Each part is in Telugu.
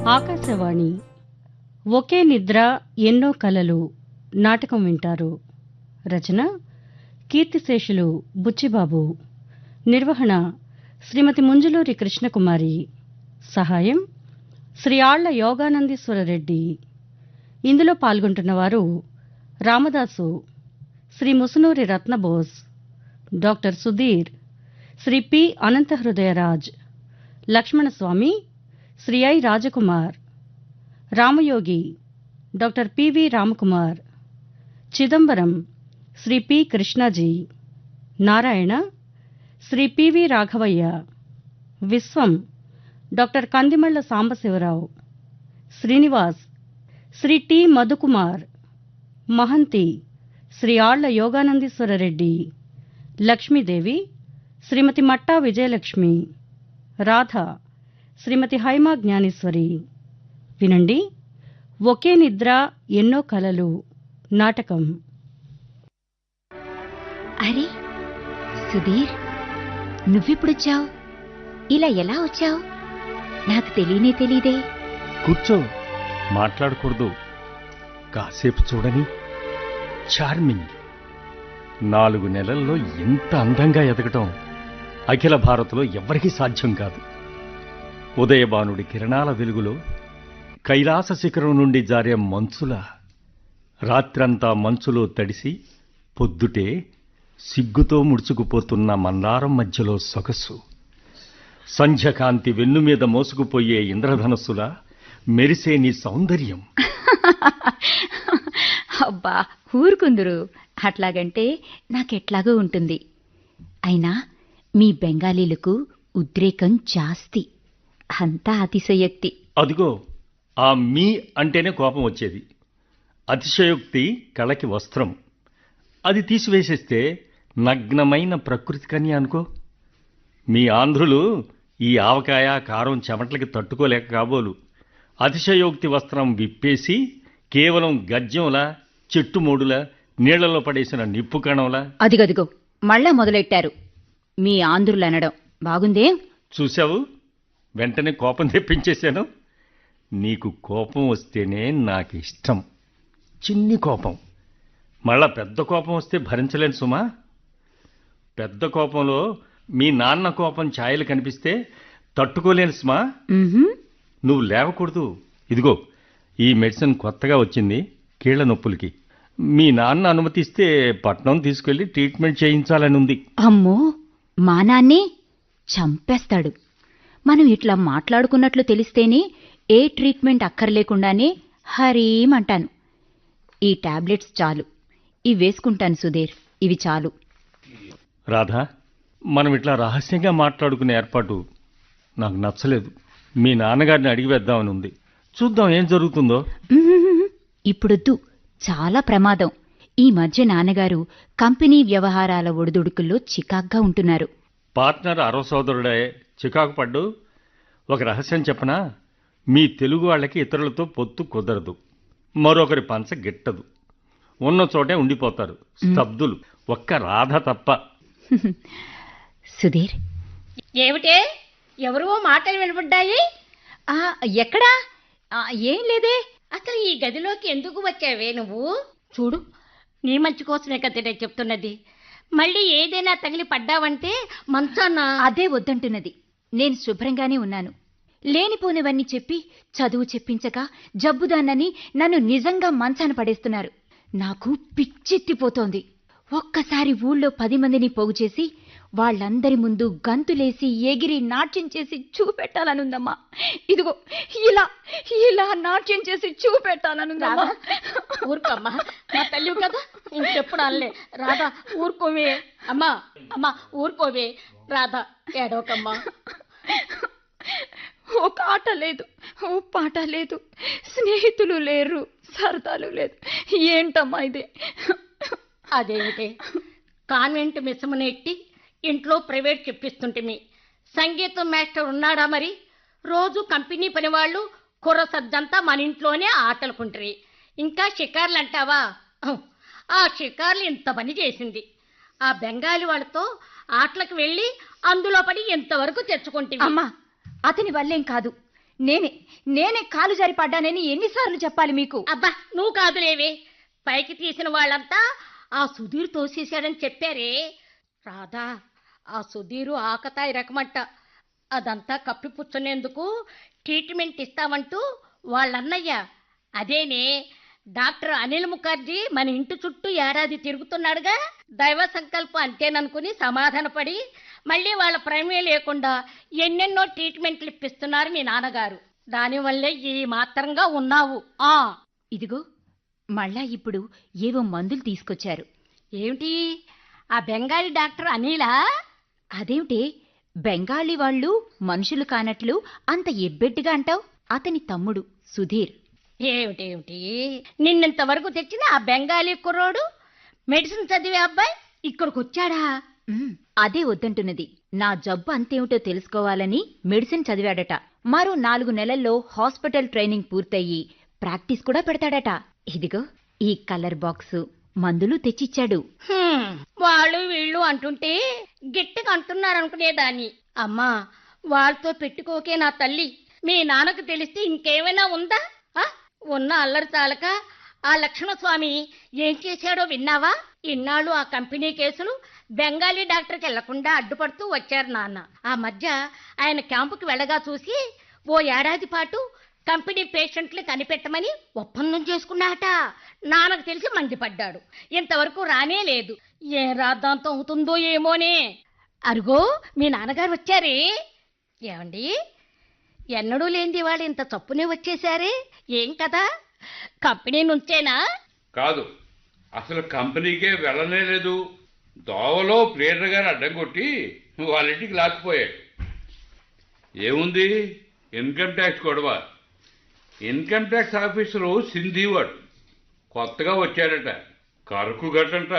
ఆకాశవాణి ఒకే నిద్ర ఎన్నో కలలు నాటకం వింటారు. రచన కీర్తిశేషులు బుచ్చిబాబు. నిర్వహణ శ్రీమతి ముంజులూరి కృష్ణకుమారి. సహాయం శ్రీ ఆళ్ల యోగానందీశ్వరరెడ్డి. ఇందులో పాల్గొంటున్నవారు Ramadasu, Shri Musunuri Ratnabose, doctor Sudheer, Shri P Anantahrudayaraj, Lakshmanaswamy, Shri I Rajakumar, Ramayogi doctor PV Ramakumar, Chidambaram Shri P Krishnaji, Narayana Shri PV Raghavaiah, Viswam doctor Kandimalla Sambasivarao, Srinivas Shri T Madhukumar, Mahanti Shri Alla Yoganandeeswarareddy, Lakshmidevi Shrimati Matta Vijayalakshmi, Radha Shrimati Haima Jnaneswari. వినండి, ఒకే నిద్ర ఎన్నో కలలు నాటకం. అరే సుధీర్, నువ్వెప్పుడొచ్చావు? ఇలా ఎలా వచ్చావు? నాకు తెలియనే తెలీదే. కూర్చో, మాట్లాడకూడదు. కాసేపు చూడని. చార్మింగ్. 4 నెలల్లో ఎంత అందంగా ఎదగటం అఖిల భారత్లో ఎవ్వరికీ సాధ్యం కాదు. ఉదయభానుడి కిరణాల వెలుగులో కైలాస శిఖరం నుండి జారే మంచులా రాత్రంతా మంచులో తడిసి పొద్దుటే సిగ్గుతో ముడుచుకుపోతున్న మందారం మధ్యలో సొగసు, సంధ్యకాంతి వెన్ను మీద మోసుకుపోయే ఇంద్రధనస్సులా మెరిసే నీ సౌందర్యం. అబ్బా ఊరుకుందురు, అట్లాగంటే నాకెట్లాగో ఉంటుంది. అయినా మీ బెంగాలీలకు ఉద్రేకం జాస్తి, అంతా అతిశయోక్తి. అదిగో ఆ మీ అంటేనే కోపం వచ్చేది. అతిశయోక్తి కళకి వస్త్రం. అది తీసివేసేస్తే నగ్నమైన ప్రకృతికని అనుకో. మీ ఆంధ్రులు ఈ ఆవకాయ కారం చెమటలకి తట్టుకోలేక కాబోలు అతిశయోక్తి వస్త్రం విప్పేసి కేవలం గజ్జంలా, చెట్టుమూడులా, నీళ్లలో పడేసిన నిప్పు కణంలా. అదిగదిగో మళ్ళా మొదలెట్టారు మీ ఆంధ్రులనడం. బాగుందే. చూశావు, వెంటనే కోపం తెప్పించేశాను. నీకు కోపం వస్తేనే నాకు ఇష్టం. చిన్ని కోపం. మళ్ళా పెద్ద కోపం వస్తే భరించలేను సుమా. పెద్ద కోపంలో మీ నాన్న కోపం ఛాయలు కనిపిస్తే తట్టుకోలేను సుమా. నువ్వు లేవకూడదు. ఇదిగో ఈ మెడిసిన్ కొత్తగా వచ్చింది కీళ్ల నొప్పులకి. మీ నాన్న అనుమతిస్తే పట్నం తీసుకెళ్లి ట్రీట్మెంట్ చేయించాలని ఉంది. అమ్మో, మా నాన్నే చంపేస్తాడు. మనం ఇట్లా మాట్లాడుకున్నట్లు తెలిస్తేనే ఏ ట్రీట్మెంట్ అక్కర్లేకుండానే హరీమంటాను. ఈ టాబ్లెట్స్ చాలు, ఇవి వేసుకుంటాను సుధీర్, ఇవి చాలు. రాధా, మనం ఇట్లా రహస్యంగా మాట్లాడుకునే ఏర్పాటు నాకు నచ్చలేదు. మీ నాన్నగారిని అడిగి వేద్దామని ఉంది. చూద్దాం ఏం జరుగుతుందో. ఇప్పుడొద్దు, చాలా ప్రమాదం. ఈ మధ్య నాన్నగారు కంపెనీ వ్యవహారాల ఒడిదుడుకుల్లో చికాగ్గా ఉంటున్నారు. పార్ట్నర్ అరవ సోదరుడే చికాకు పడ్డు. ఒక రహస్యం చెప్పనా? మీ తెలుగు వాళ్ళకి ఇతరులతో పొత్తు కుదరదు. మరొకరి పంచ గిట్టదు. ఉన్న చోటే ఉండిపోతారు, స్తబ్దులు. ఒక్క రాధ తప్ప. సుధీర్, ఏమిటే ఎవరో మాటలు వినపడ్డాయి? ఎక్కడా? ఏం లేదే. అసలు ఈ గదిలోకి ఎందుకు వచ్చావే నువ్వు? చూడు, నీ మంచి కోసమే కదా నేను చెప్తున్నది. మళ్ళీ ఏదైనా తగిలి పడ్డావంటే మంచాన. అదే వద్దంటున్నది. నేను శుభ్రంగానే ఉన్నాను. లేనిపోనివన్నీ చెప్పి చదువు చెప్పించక జబ్బుదాన్నని నన్ను నిజంగా మంచాన పడేస్తున్నారు. నాకు పిచ్చెత్తిపోతోంది. ఒక్కసారి ఊళ్ళో 10 మందిని పోగు చేసి వాళ్ళందరి ముందు గంతులేసి ఎగిరి నాట్యం చేసి చూపెట్టాలనుందమ్మా. ఇదిగో ఇలా ఇలా నాట్యం చేసి చూపెట్టాలనుందమ్మా. ఊరుకోమ్మా, నా తల్లి కదా, ఇంకెప్పుడు అనలే. రాధా ఊరుకోవే. అమ్మా అమ్మా ఊరుకోవే. రాధా ఏడవకమ్మా. ఒక ఆట లేదు, ఓ పాట లేదు, స్నేహితులు లేరు, సరదాలు లేదు. ఏంటమ్మా ఇది? అదేమిటి, కాన్వెంట్ మిస్సమనెట్టి ఇంట్లో ప్రైవేట్ చెప్పిస్తుంటే సంగీతం మాస్టర్ ఉన్నాడా? మరి రోజు కంపెనీ పనివాళ్ళు కుర్ర సజ్జంతా మన ఇంట్లోనే ఆటలుకుంటారు. ఇంకా షికార్లు అంటావా? ఆ షికార్లు ఇంత పని చేసింది. ఆ బెంగాలీ వాళ్ళతో ఆటలకు వెళ్ళి అందులో పడి ఎంతవరకు తెచ్చుకుంటే. అమ్మా, అతని వల్లేం కాదు. నేనే కాలు జారి పడ్డానని ఎన్నిసార్లు చెప్పాలి మీకు? అబ్బా నువ్వు కాదులేవే, పైకి తీసిన వాళ్ళంతా ఆ సుధీర్ తోసేశాడని చెప్పారే. రాధా, ఆ సుధీరు ఆకతాయి రకమంట. అదంతా కప్పిపుచ్చునేందుకు ట్రీట్మెంట్ ఇస్తామంటూ వాళ్ళన్నయ్య అదేనే డాక్టర్ అనిల్ ముఖర్జీ మన ఇంటి చుట్టూ ఏడాది తిరుగుతున్నాడుగా. దైవ సంకల్పం అంతేననుకుని సమాధానపడి మళ్ళీ వాళ్ళ ప్రమేయం లేకుండా ఎన్నెన్నో ట్రీట్మెంట్లు ఇప్పిస్తున్నారు మీ నాన్నగారు. దానివల్లే ఈ మాత్రంగా ఉన్నావు. ఇదిగో మళ్ళా ఇప్పుడు ఏవో మందులు తీసుకొచ్చారు. ఏమిటి, ఆ బెంగాలీ డాక్టర్ అనిలా? అదేమిటే బెంగాలీ వాళ్ళు మనుషులు కానట్లు అంత ఎబ్బెట్టుగా అంటావు? అతని తమ్ముడు సుధీర్. ఏమిటేమిటి, నిన్నంతవరకు తెచ్చిన ఆ బెంగాలీ కుర్రోడు మెడిసిన్ చదివే అబ్బాయి ఇక్కడికి వచ్చాడా? అదే వద్దంటున్నది. నా జబ్బు అంతేమిటో తెలుసుకోవాలని మెడిసిన్ చదివాడట. మరో 4 నెలల్లో హాస్పిటల్ ట్రైనింగ్ పూర్తయి ప్రాక్టీస్ కూడా పెడతాడట. ఇదిగో ఈ కలర్ బాక్సు మందులు తెచ్చిచ్చాడు. వాళ్ళు వీళ్ళు అంటుంటే గట్టిగా అంటున్నారనుకునేదాన్ని. అమ్మా, వాళ్ళతో పెట్టుకోకే నా తల్లి. మీ నాన్నకు తెలిస్తే ఇంకేమైనా ఉందా? ఉన్న అల్లరి చాలక ఆ లక్ష్మణస్వామి ఏం చేశాడో విన్నావా? ఇన్నాళ్ళు ఆ కంపెనీ కేసులు బెంగాలీ డాక్టర్కి వెళ్లకుండా అడ్డుపడుతూ వచ్చారు నాన్న. ఆ మధ్య ఆయన క్యాంపుకి వెళ్ళగా చూసి ఓ ఏడాది పాటు కంపెనీ పేషెంట్లు కనిపెట్టమని ఒప్పందం చేసుకున్నాట. నాన్నకు తెలిసి మండిపడ్డాడు. ఇంతవరకు రానే లేదు. ఏం రాద్దాంతం అవుతుందో ఏమోనే. అరుగో మీ నాన్నగారు వచ్చారే. ఏమండి, ఎన్నడూ లేనిది వాళ్ళు ఇంత చప్పునే వచ్చేశారే, ఏం కదా? కంపెనీ నుంచేనా? కాదు, అసలు కంపెనీకే వెళ్ళనే లేదు. దోవలో ప్లేటర్ గారు అడ్డం కొట్టి వాళ్ళ ఇంటికి లాక్కుపోయాడు. ఏముంది, ఇన్కమ్ ట్యాక్స్ గొడవ. ఇన్కమ్ ట్యాక్స్ ఆఫీసరు సింధీవాడు కొత్తగా వచ్చాడట. కరుకు గట్టంట.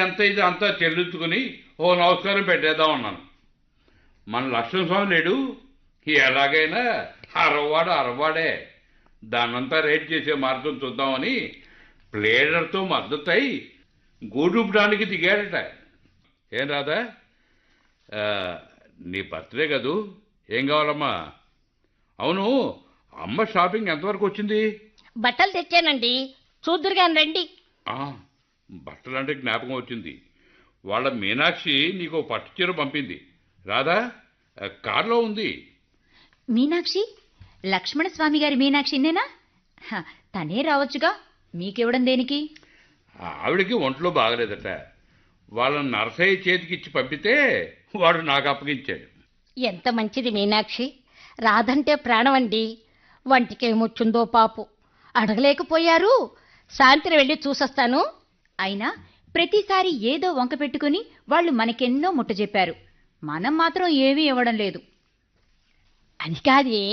ఎంత ఇది అంతా చెల్లించుకుని ఓ నమస్కారం పెట్టేద్దాం అన్నాను. మన లక్ష్మణస్వామి లేడు, ఎలాగైనా అరవాడే. దాన్నంతా రేట్ చేసే మార్గం చూద్దామని ప్లేడర్తో మద్దతై గూడూపడానికి దిగాడట. ఏం రాదా, నీ బర్త్డే కదూ, ఏం కావాలమ్మా? అవును, అమ్మ షాపింగ్ ఎంతవరకు వచ్చింది? బట్టలు తెచ్చానండి, చూద్దురుగాని రండి. బట్టలంటే జ్ఞాపకం వచ్చింది. వాళ్ళ మీనాక్షి నీకు పట్టు చీర పంపింది. రాదా, కారులో ఉంది. మీనాక్షి? లక్ష్మణస్వామి గారి మీనాక్షినేనా? తనే రావచ్చుగా, మీకివ్వడం దేనికి? ఆవిడికి ఒంట్లో బాగలేదట. వాళ్ళని నరసయ్య చేతికిచ్చి పంపితే వాడు నాకు అప్పగించాడు. ఎంత మంచిది మీనాక్షి. రాదంటే ప్రాణం అండి. వంటికేమొచ్చుందో పాపు, అడగలేకపోయారు. సాయంత్రం వెళ్ళి చూసొస్తాను. అయినా ప్రతిసారి ఏదో వంక పెట్టుకుని వాళ్ళు మనకెన్నో ముట్టజెప్పారు. మనం మాత్రం ఏమీ ఇవ్వడం లేదు. అది కాదే,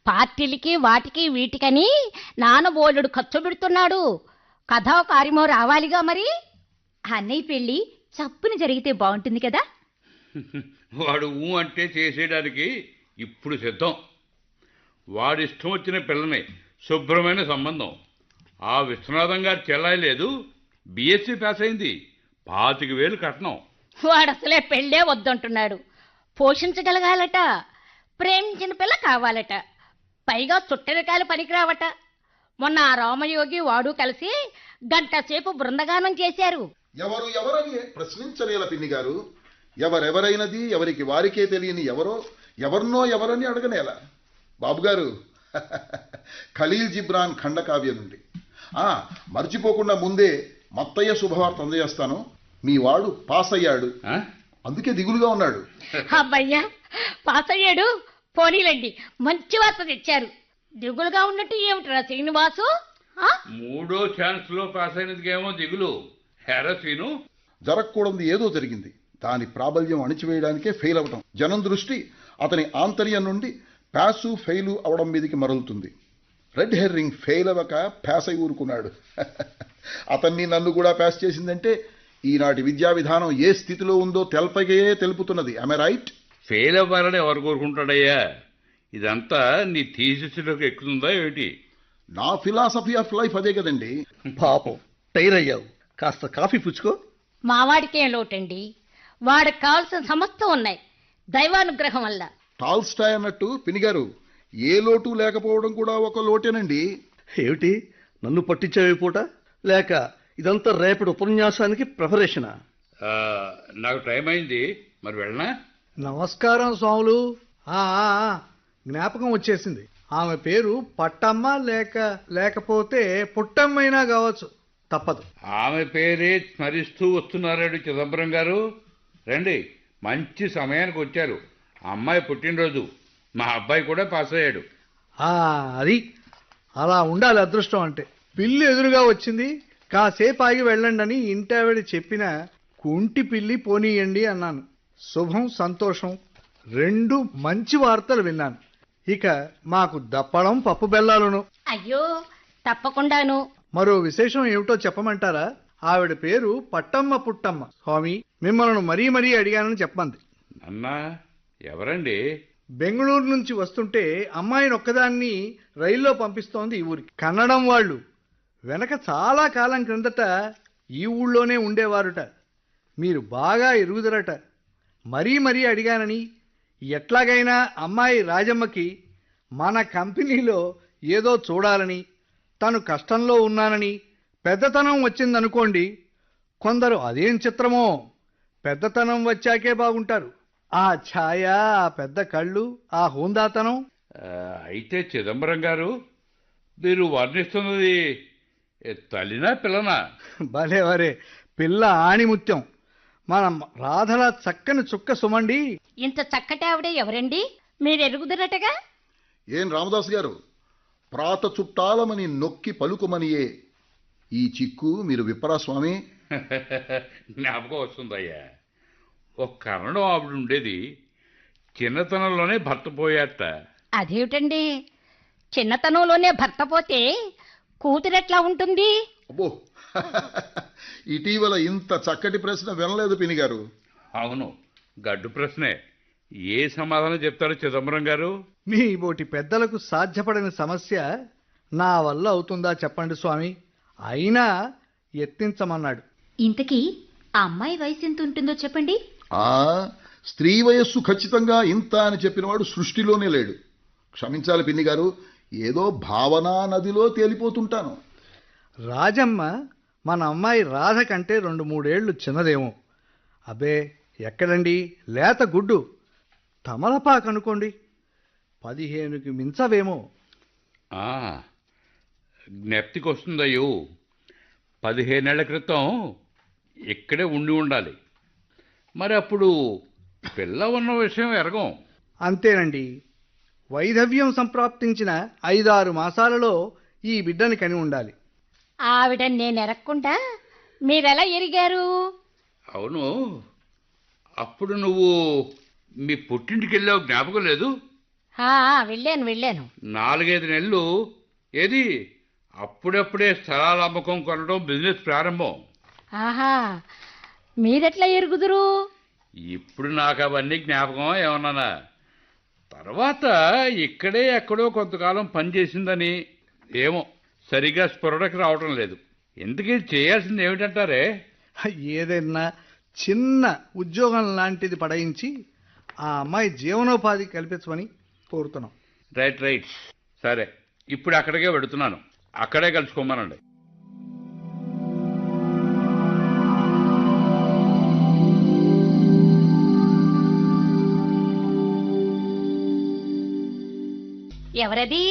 పార్టీలకి వాటికి వీటికని నానబోలుడు ఖర్చు పెడుతున్నాడు. కథో కార్యమో రావాలిగా మరి. అన్నయ్య పెళ్లి చప్పున జరిగితే బాగుంటుంది కదా. వాడు అంటే చేసేయడానికి ఇప్పుడు సిద్ధం. వాడిష్టం వచ్చిన పిల్లని, శుభ్రమైన సంబంధం. ఆ విశ్వనాథం గారి చెల్లాయి లేదు, బిఎస్సీ పాస్ అయింది, 25,000 కట్నం. వాడు అసలే పెళ్ళే వద్దంటున్నాడు. పోషించగలగాలట, ప్రేమించిన పిల్ల కావాలట, పైగా చుట్టరికాయలు పనికిరావట. మొన్న ఆ రామయోగి వాడు కలిసి 1 గంట సేపు బృందగానం చేశారు. ఎవరని ప్రశ్నించలేల పిన్ని గారు. ఎవరెవరైనది ఎవరికి వారికే తెలియని ఎవరిని అడగనేలా. బాబుగారు, ఖలీల్ జిబ్రాన్ ఖండకావ్యం నుండి. మర్చిపోకుండా ముందే మత్తయ్య శుభవార్త అందజేస్తాను. మీ వాడు పాస్ అయ్యాడు, అందుకే దిగులుగా ఉన్నాడు. అబ్బయ్యా, పాస్ అయ్యాడు, పోనీలండి, మంచి వార్త తెచ్చారు. దిగులుగా ఉన్నట్టు ఏమిట్రా శ్రీనివాసు? 3వ ఛాన్స్ లో పాస్ అయినందుకేమో దిగులు. హెరసీను జరగకూడదు ఏదో జరిగింది. దాని ప్రాబల్యం అణిచివేయడానికే ఫెయిల్ అవటం. జనం దృష్టి అతని ఆంతర్యం నుండి పాసు ఫెయిలు అవడం మీదకి మరలుతుంది. రెడ్ హెర్రింగ్ ఫెయిల్ అవ్వక పాస్ అయి ఊరుకున్నాడు. అతన్ని నన్ను కూడా పాస్ చేసిందంటే ఈనాటి విద్యా విధానం ఏ స్థితిలో ఉందో తెల్పగే తెలుపుతున్నది. ఆమె రైట్? ఫెయిల్ అవ్వాలని ఎవరు కోరుకుంటాడయ్యా? ఇదంతా నీ థీసిస్లోకి ఎక్కుతుందా ఏమిటి? నా ఫిలాసఫీ ఆఫ్ లైఫ్ అదే కదండి. పాపం టైర్ అయ్యావు, కాస్త కాఫీ పుచ్చుకో. మావాడికేం లోటండి, వాడికి కావాల్సిన సమస్తం ఉన్నాయి దైవానుగ్రహం వల్ల. టాల్స్టాయ్ అన్నట్టు పినిగారు, ఏ లోటు లేకపోవడం కూడా ఒక లోటేనండి. ఏమిటి నన్ను పట్టించావే పూట? లేక ఇదంతా రేపటి ఉపన్యాసానికి ప్రిపరేషనా? నాకు టైం అయింది, మరి వెళ్ళనా? నమస్కారం స్వాములు. జ్ఞాపకం వచ్చేసింది. ఆమె పేరు పట్టమ్మ లేకపోతే పుట్టమ్మైనా కావచ్చు, తప్పదు. ఆమె పేరే స్మరిస్తూ వస్తున్నారాడు చిదంబరం గారు. రండి, మంచి సమయానికి వచ్చారు. అమ్మాయి పుట్టినరోజు, మా అబ్బాయి కూడా పాస్ అయ్యాడు. అది అలా ఉండాలి అదృష్టం అంటే. పిల్లి ఎదురుగా వచ్చింది, కాసేపు ఆగి వెళ్ళండి అని ఇంటావిడ చెప్పిన కుంటి పిల్లి పోనీయండి అన్నాను. శుభం సంతోషం, రెండు మంచి వార్తలు విన్నాను. ఇక మాకు దప్పడం పప్పు బెల్లాలను. అయ్యో తప్పకుండాను. మరో విశేషం ఏమిటో చెప్పమంటారా? ఆవిడ పేరు పట్టమ్మ పుట్టమ్మ. స్వామి, మిమ్మల్ని మరీ అడిగానని చెప్పమంది. అన్నా, ఎవరండి? బెంగళూరు నుంచి వస్తుంటే అమ్మాయిని ఒక్కదాన్ని రైల్లో పంపిస్తోంది ఈ ఊరికి. కన్నడం వాళ్ళు. వెనక చాలా కాలం క్రిందట ఈ ఊళ్ళోనే ఉండేవారుట. మీరు బాగా ఎరుగుదరట. మరీ అడిగానని, ఎట్లాగైనా అమ్మాయి రాజమ్మకి మన కంపెనీలో ఏదో చూడాలని, తను కష్టంలో ఉన్నానని, పెద్దతనం వచ్చిందనుకోండి. కొందరు అదేం చిత్రమో, పెద్దతనం వచ్చాకే బాగుంటారు. ఆ ఛాయ, ఆ పెద్ద కళ్ళు, ఆ హోందాతనం. అయితే చిదంబరం గారు, మీరు వర్ణిస్తున్నది తల్లినా పిల్లనా? భలే పిల్ల ఆణిముత్యం. మన రాధల చక్కని చుక్క సుమండి. ఇంత చక్కటి ఆవిడే ఎవరండి? మీరు ఎరుగుదరటగా? ఏం రామదాస్ గారు, ప్రాత చుట్టాలమని నొక్కి పలుకుమనియే ఈ చిక్కు మీరు విప్పరా స్వామి? జ్ఞాపకం వస్తుందయ్యా. ఒక కన్నడం ఆవిడ ఉండేది, చిన్నతనంలోనే భర్త పోయాట. అదేమిటండి, చిన్నతనంలోనే భర్త పోతే కూతురెట్లా ఉంటుంది? అబ్బో, ఇటీవల ఇంత చక్కటి ప్రశ్న వినలేదు పిని గారు. అవును, గడ్డు ప్రశ్నే. ఏ సమాధానం చెప్తారు చిదంబరం గారు? మీ బోటి పెద్దలకు సాధ్యపడని సమస్య నా వల్ల అవుతుందా చెప్పండి స్వామి. అయినా ఎత్తించమన్నాడు. ఇంతకీ ఆ అమ్మాయి వయసు ఎంత ఉంటుందో చెప్పండి. స్త్రీ వయస్సు ఖచ్చితంగా ఇంత అని చెప్పినవాడు సృష్టిలోనే లేడు. క్షమించాలి పిన్ని గారు, ఏదో భావనా నదిలో తేలిపోతుంటాను. రాజమ్మ మన అమ్మాయి రాధ కంటే 2-3 ఏళ్లు చిన్నదేమో. అబ్బే ఎక్కడండి, లేత గుడ్డు. తమలపాకు అనుకోండి, 15కి మించవేమో. జ్ఞప్తికి వస్తుందయ్యో, 15 ఏళ్ల క్రితం ఇక్కడే ఉండాలి. మరి అప్పుడు పిల్ల ఉన్న విషయం ఎరగం. అంతేనండి. వైధవ్యం సంప్రాప్తించిన 5-6 మాసాలలో ఈ బిడ్డని కని ఉండాలి. ఆవిడ నేను ఎరక్కుండా మీరెలా ఎరిగారు? అవును, అప్పుడు నువ్వు మీ పుట్టింటికి వెళ్ళావు, జ్ఞాపకం లేదు? వెళ్ళాను. 4-5 నెలలు. ఏది అప్పుడప్పుడే స్థలాల అమ్మకం కొనడం బిజినెస్ ప్రారంభం. ఆహా, మీరెట్లా ఎరుగుదురు? ఇప్పుడు నాకు అవన్నీ జ్ఞాపకం ఏమన్నానా? తర్వాత ఇక్కడే ఎక్కడో కొంతకాలం పనిచేసిందని ఏమో సరిగా స్ఫురణకు రావటం లేదు. ఎందుకు చేయాల్సింది ఏమిటంటారే? ఏదైనా చిన్న ఉద్యోగం లాంటిది పడయించి ఆ అమ్మాయి జీవనోపాధి కల్పించమని కోరుతున్నాం. రైట్. సరే, ఇప్పుడు అక్కడికే వెడుతున్నాను. అక్కడే కలుసుకోమనండి. ఎవరది?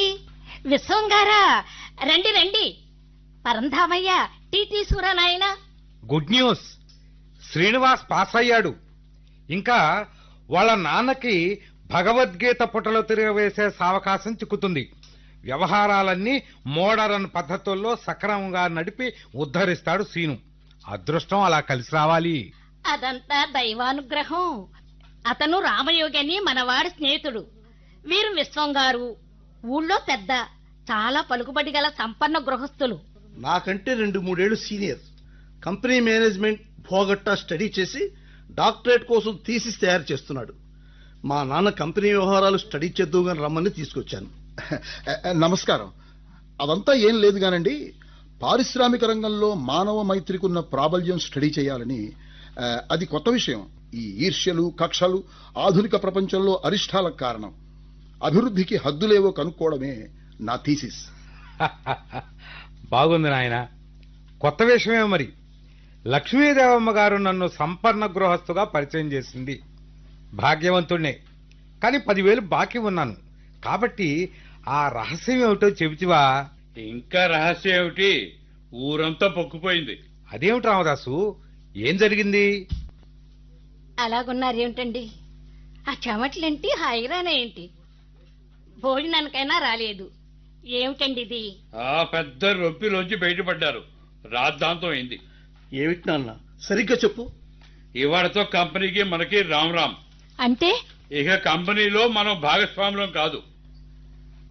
విశ్వం గారా? రండి. పరంధామయ్య, టీ తీసుకురా నాయన. గుడ్ న్యూస్, శ్రీనివాస్ పాస్ అయ్యాడు. ఇంకా వాళ్ళ నాన్నకి భగవద్గీత పుటలో తిరగవేసే అవకాశం చిక్కుతుంది. వ్యవహారాలన్నీ మోడరన్ పద్ధతుల్లో సక్రమంగా నడిపి ఉద్ధరిస్తాడు సీను. అదృష్టం అలా కలిసి రావాలి. అదంతా దైవానుగ్రహం. అతను రామయోగి అని మనవాడి స్నేహితుడు. వీరు విశ్వం గారు ఊళ్ళో పెద్ద, చాలా పలుకుబడి గల సంపన్న గృహస్థులు. నాకంటే 2-3 ఏళ్లు సీనియర్. కంపెనీ మేనేజ్మెంట్ భోగట్టా స్టడీ చేసి డాక్టరేట్ కోసం థీసిస్ తయారు చేస్తున్నాడు. మా నాన్న కంపెనీ వ్యవహారాలు స్టడీ చేద్దామని రమ్మని తీసుకొచ్చాను. నమస్కారం. అదంతా ఏం లేదు గానండి, పారిశ్రామిక రంగంలో మానవ మైత్రికున్న ప్రాబల్యం స్టడీ చేయాలని. అది కొత్త విషయం. ఈ ఈర్ష్యలు, కక్షలు ఆధునిక ప్రపంచంలో అరిష్టాలకు కారణం. అభివృద్ధికి హద్దులేవో కనుక్కోవడమే నా థీసిస్. బాగుంది నాయన, కొత్త విషయమే. మరి లక్ష్మీదేవమ్మ గారు నన్ను సంపన్న గృహస్థుగా పరిచయం చేసింది. భాగ్యవంతుణ్ణే, కానీ 10,000 బాకీ ఉన్నాను. కాబట్టి ఆ రహస్యం ఏమిటో చెబితివా? ఇంకా రహస్యం ఏమిటి? ఊరంతా పొక్కుపోయింది. అదేమిటి రామదాసు, ఏం జరిగింది? అలాగున్నారేమిటండి? ఆ చెమట్లేంటి, హైరానా ఏంటి? భోజనానికైనా రాలేదు. ఏమిటండి ఇది? ఆ పెద్ద రొప్పిలోంచి బయటపడ్డారు. రాద్ధాంతం అయింది. ఏమిటి నాన్న, సరిగ్గా చెప్పు. ఇవాళతో కంపెనీకి మనకి రామ్ రామ్. అంటే ఇక కంపెనీలో మనం భాగస్వాములం కాదు.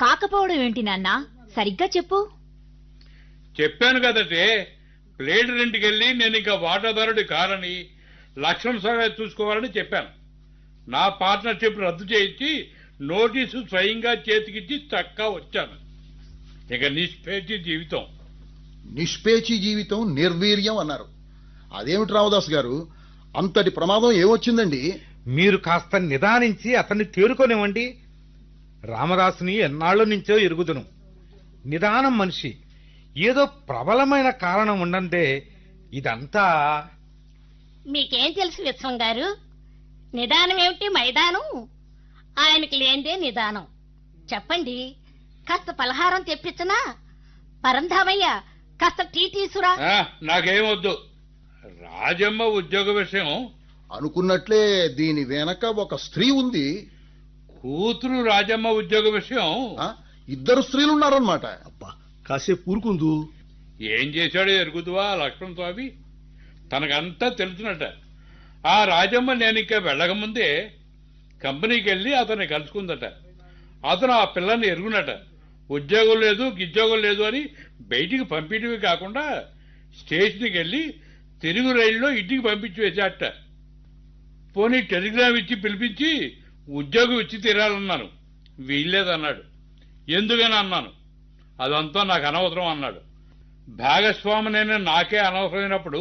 కాకపోవడం ఏంటి నాన్నా? సరిగ్గా చెప్పు. చెప్పాను కదటే, ప్లేట్ రెంట్కి వెళ్ళి నేను ఇంకా వాటాదారుడి కారని లక్ష్మణ స్వామి చూసుకోవాలని చెప్పాను. నా పార్ట్నర్షిప్ రద్దు చేయించి నోటీసు స్వయంగా చేతికిచ్చి చక్కా వచ్చాను. ఇక నిష్పేచి జీవితం. నిష్పేచి జీవితం నిర్వీర్యం అన్నారు. అదేమిటి రామదాస్ గారు, అంతటి ప్రమాదం ఏమొచ్చిందండి? మీరు కాస్త నిదానించి అతన్ని తేరుకోనివ్వండి. రామదాసుని ఎన్నాళ్ళ నుంచో ఎరుగుదును. నిదానం మనిషి. ఏదో ప్రబలమైన కారణం ఉండంటే ఇదంతా. మీకేం తెలుసు విశ్వం గారు? నిదానం ఏమిటి మైదానం? ఆయనకి లేనిదే నిదానం. చెప్పండి, కాస్త పలహారం తెప్పించనా? పరంధామయ్య, కాస్త టీ తీసురా. నాకేమొద్దు. రాజమ్మ ఉద్యోగ విషయం అనుకున్నట్లే దీని వెనక ఒక స్త్రీ ఉంది. కూతురు రాజమ్మ ఉద్యోగ విషయం. ఇద్దరు స్త్రీలున్నారన్నమాట. అబ్బా, కాసేపు ఊరుకుందు. ఏం చేశాడో ఎరుగుదువా లక్ష్మణ స్వామి? తనకంతా తెలుసునట. ఆ రాజమ్మ నేను ఇంకా వెళ్ళకముందే కంపెనీకి వెళ్ళి అతన్ని కలుసుకుందట. అతను ఆ పిల్లని ఎరుగునట. ఉద్యోగం లేదు, గిద్యోగం లేదు అని బయటికి పంపించడమే కాకుండా స్టేషన్కి వెళ్ళి తిరుగు రైల్లో ఇంటికి పంపించి వేశాట. పోనీ టెలిగ్రామ్ ఇచ్చి పిలిపించి ఉద్యోగం ఇచ్చి తీరాలన్నాను. వీల్లేదన్నాడు. ఎందుకని అన్నాను. అదంతా నాకు అనవసరం అన్నాడు. భాగస్వామినైనా నాకే అనవసరమైనప్పుడు